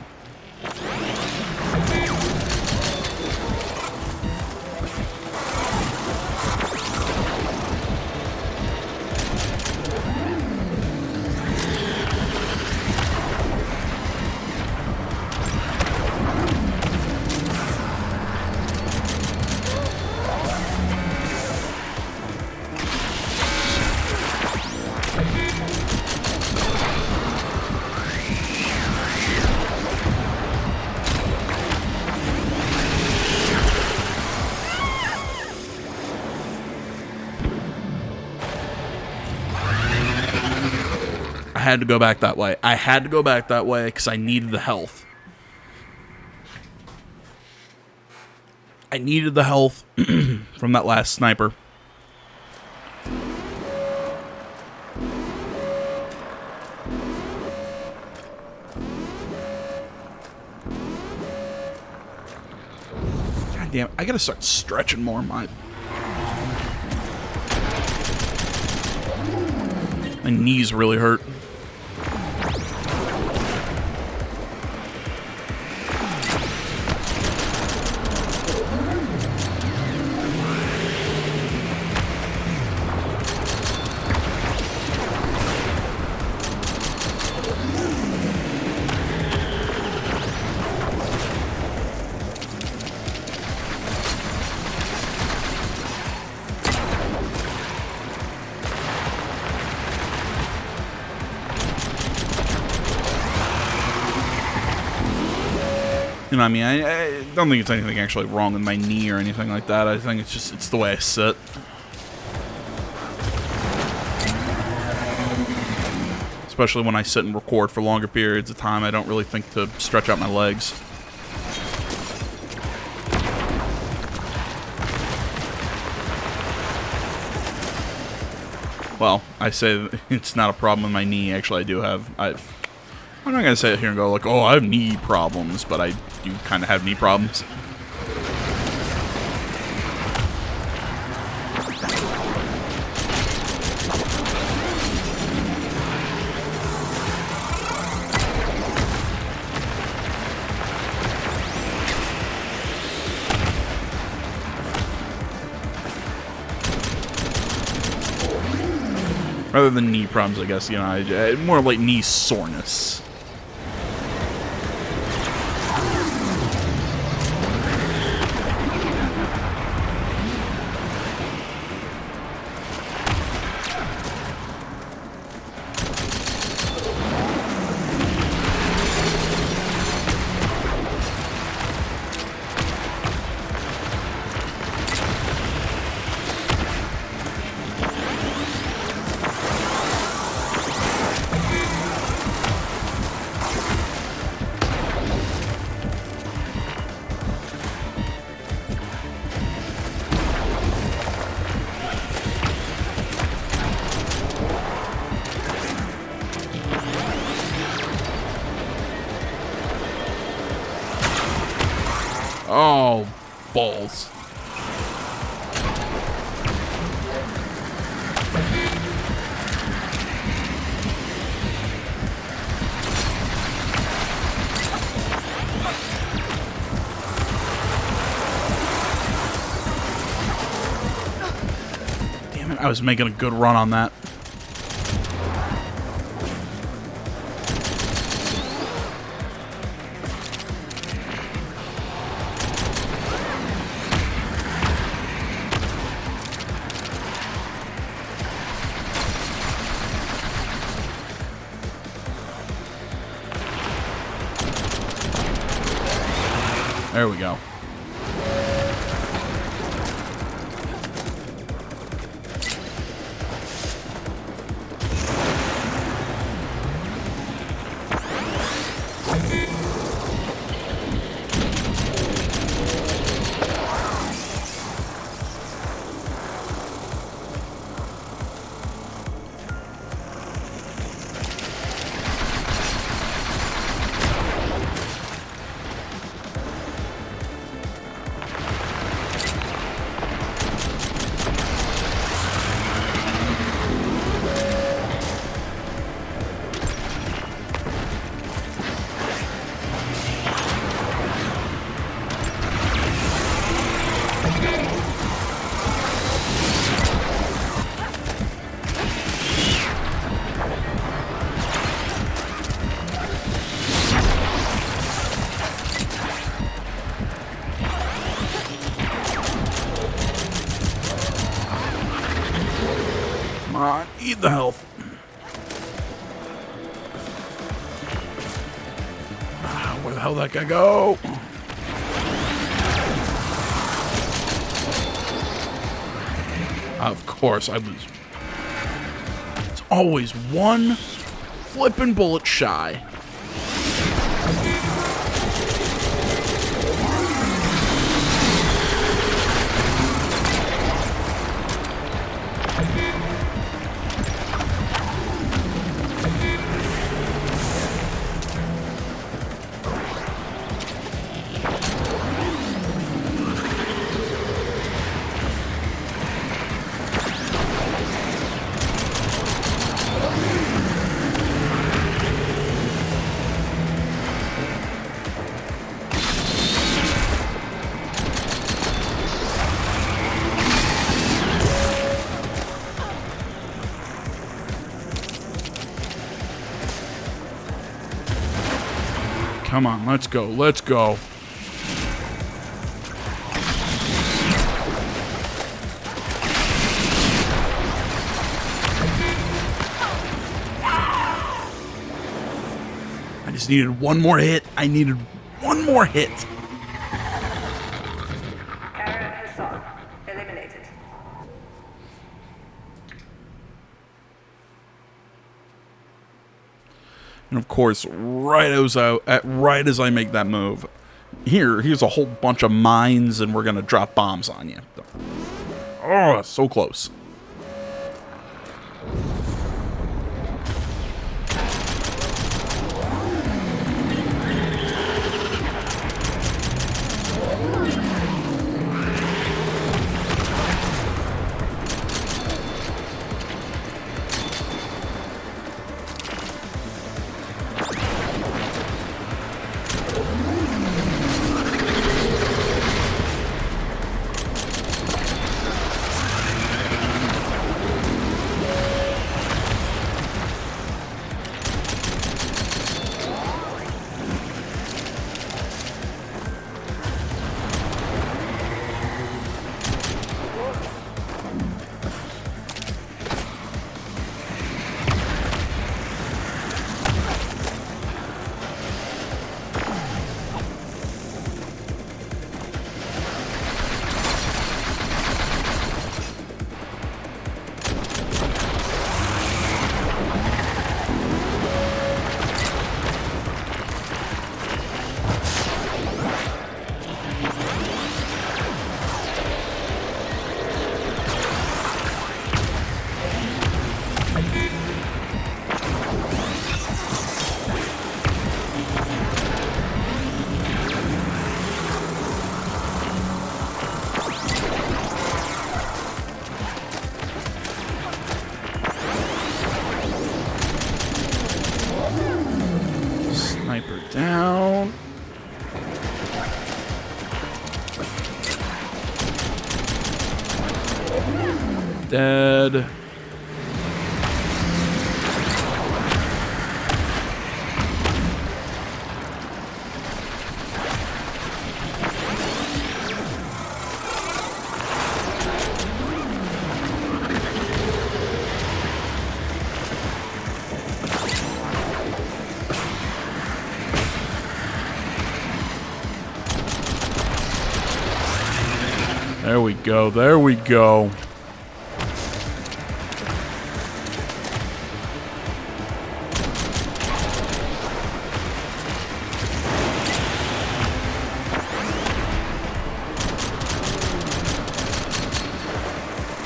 I had to go back that way. I had to go back that way because I needed the health. I needed the health from that last sniper. God damn, I gotta start stretching more. My knees really hurt. You know what I mean? I don't think it's anything actually wrong with my knee or anything like that. I think it's the way I sit. Especially when I sit and record for longer periods of time, I don't really think to stretch out my legs. Well, I say it's not a problem with my knee. Actually, I do have... I'm not going to sit here and go like, oh, I have knee problems, but I do kind of have knee problems. Rather than knee problems, I guess, you know, more like knee soreness. Oh, balls. Damn it, I was making a good run on that. There we go. Come on, eat the health. Where the hell did that guy go? Of course, I was. It's always one flippin' bullet shy. Come on, let's go, let's go. I just needed one more hit. I needed one more hit. Karen Hassan, eliminated. And of course, right as I make that move, here's a whole bunch of mines, and we're gonna drop bombs on you. Oh, so close. Dead. There we go. There we go.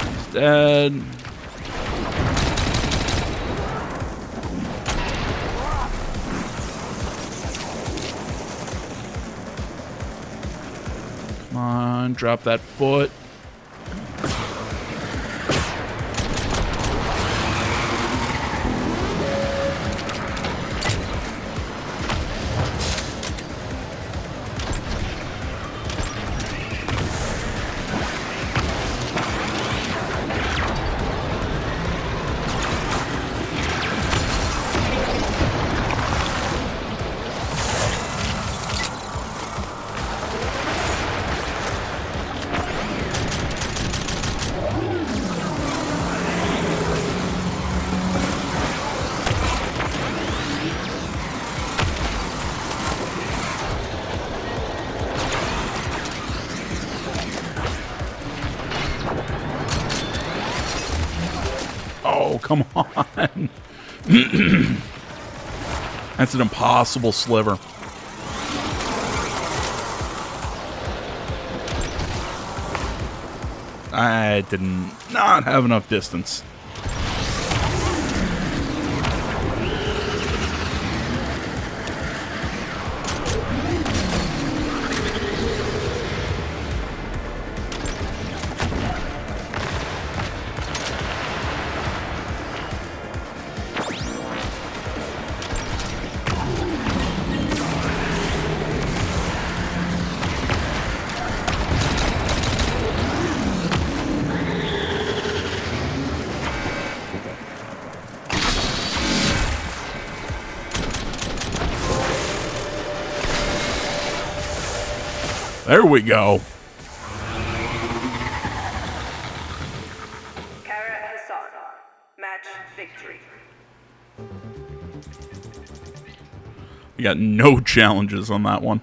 He's dead. Come on, drop that foot. Oh, come on. That's an impossible sliver. I did not have enough distance. There we go. Kara Hassan. Match victory. We got no challenges on that one.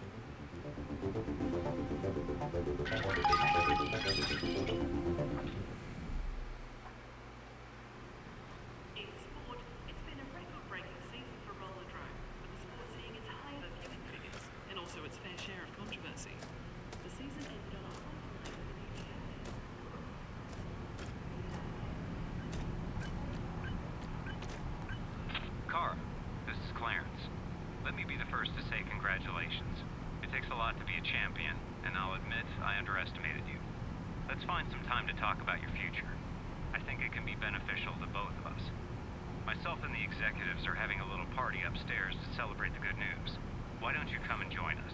It's been a record-breaking season for Rollerdrome, with the sport seeing its higher viewing figures and also its fair share of controversy. The season ended on a high point with a new champion. Kara, this is Clarence. Let me be the first to say congratulations. It takes a lot to be a champion, and I'll admit I underestimated you. Let's find some time to talk about your future. I think it can be beneficial to both of us. Myself and the executives are having a little party upstairs to celebrate the good news. Why don't you come and join us?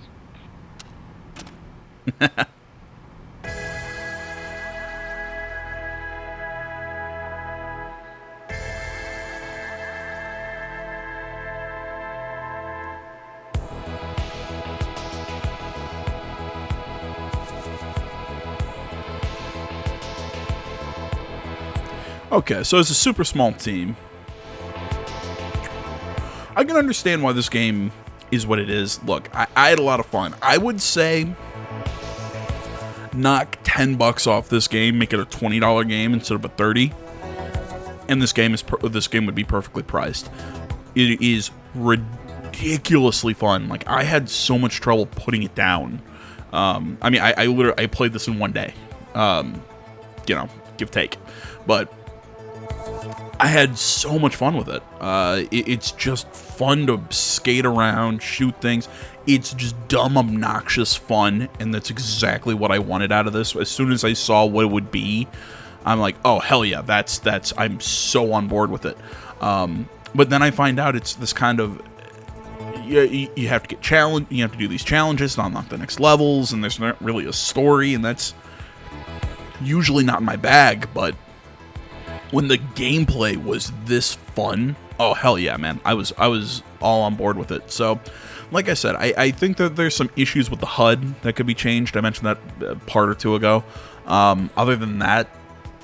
Okay, so it's a super small team. I can understand why this game is what it is. Look, I had a lot of fun. I would say knock $10 off this game, make it a $20 game instead of a $30, and this game would be perfectly priced. It is ridiculously fun. Like, I had so much trouble putting it down. I mean, I literally played this in one day. You know, give take, but I had so much fun with it. It's just fun to skate around, shoot things. It's just dumb, obnoxious fun, and that's exactly what I wanted out of this. As soon as I saw what it would be, I'm like, oh, hell yeah, I'm so on board with it. But then I find out it's this kind of, you have to get challenged, you have to do these challenges to unlock the next levels, and there's not really a story, and that's usually not my bag, but when the gameplay was this fun, oh hell yeah, man. I was all on board with it. So, like I said, I think that there's some issues with the HUD that could be changed. I mentioned that a part or two ago. Other than that,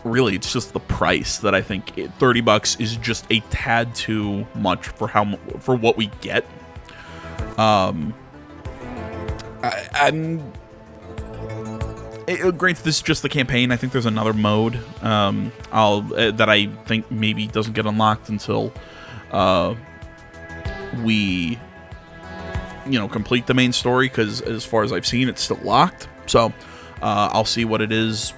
really, it's just the price that I think $30 is just a tad too much for what we get. Granted, this is just the campaign. I think there's another mode that I think maybe doesn't get unlocked until we, complete the main story, because as far as I've seen, it's still locked. So I'll see what it is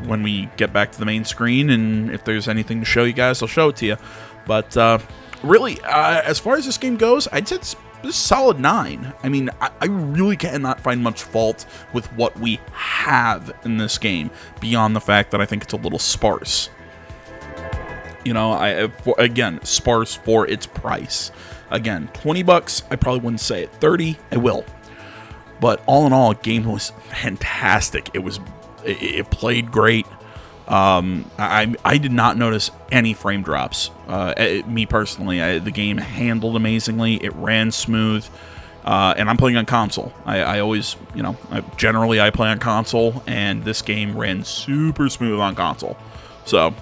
when we get back to the main screen, and if there's anything to show you guys, I'll show it to you. But really, as far as this game goes, I'd say it's a solid 9. I mean, I really cannot find much fault with what we have in this game, beyond the fact that I think it's a little sparse. Again, sparse for its price. Again, $20, I probably wouldn't say it. 30, I will. But all in all, the game was fantastic. It played great. I did not notice any frame drops. Me personally, the game handled amazingly. It ran smooth, and I'm playing on console. I always, generally I play on console, and this game ran super smooth on console. So,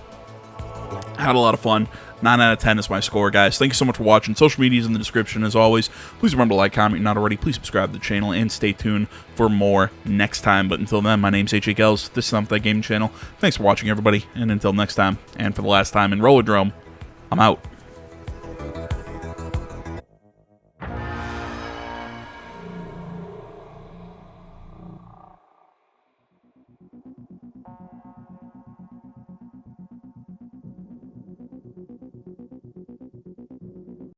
had a lot of fun. 9 out of 10 is my score, guys. Thank you so much for watching. Social media is in the description, as always. Please remember to like, comment, if you're not already. Please subscribe to the channel, and stay tuned for more next time. But until then, my name's AJ Gels. This is Not That Gaming Channel. Thanks for watching, everybody. And until next time, and for the last time in Rollerdrome, I'm out.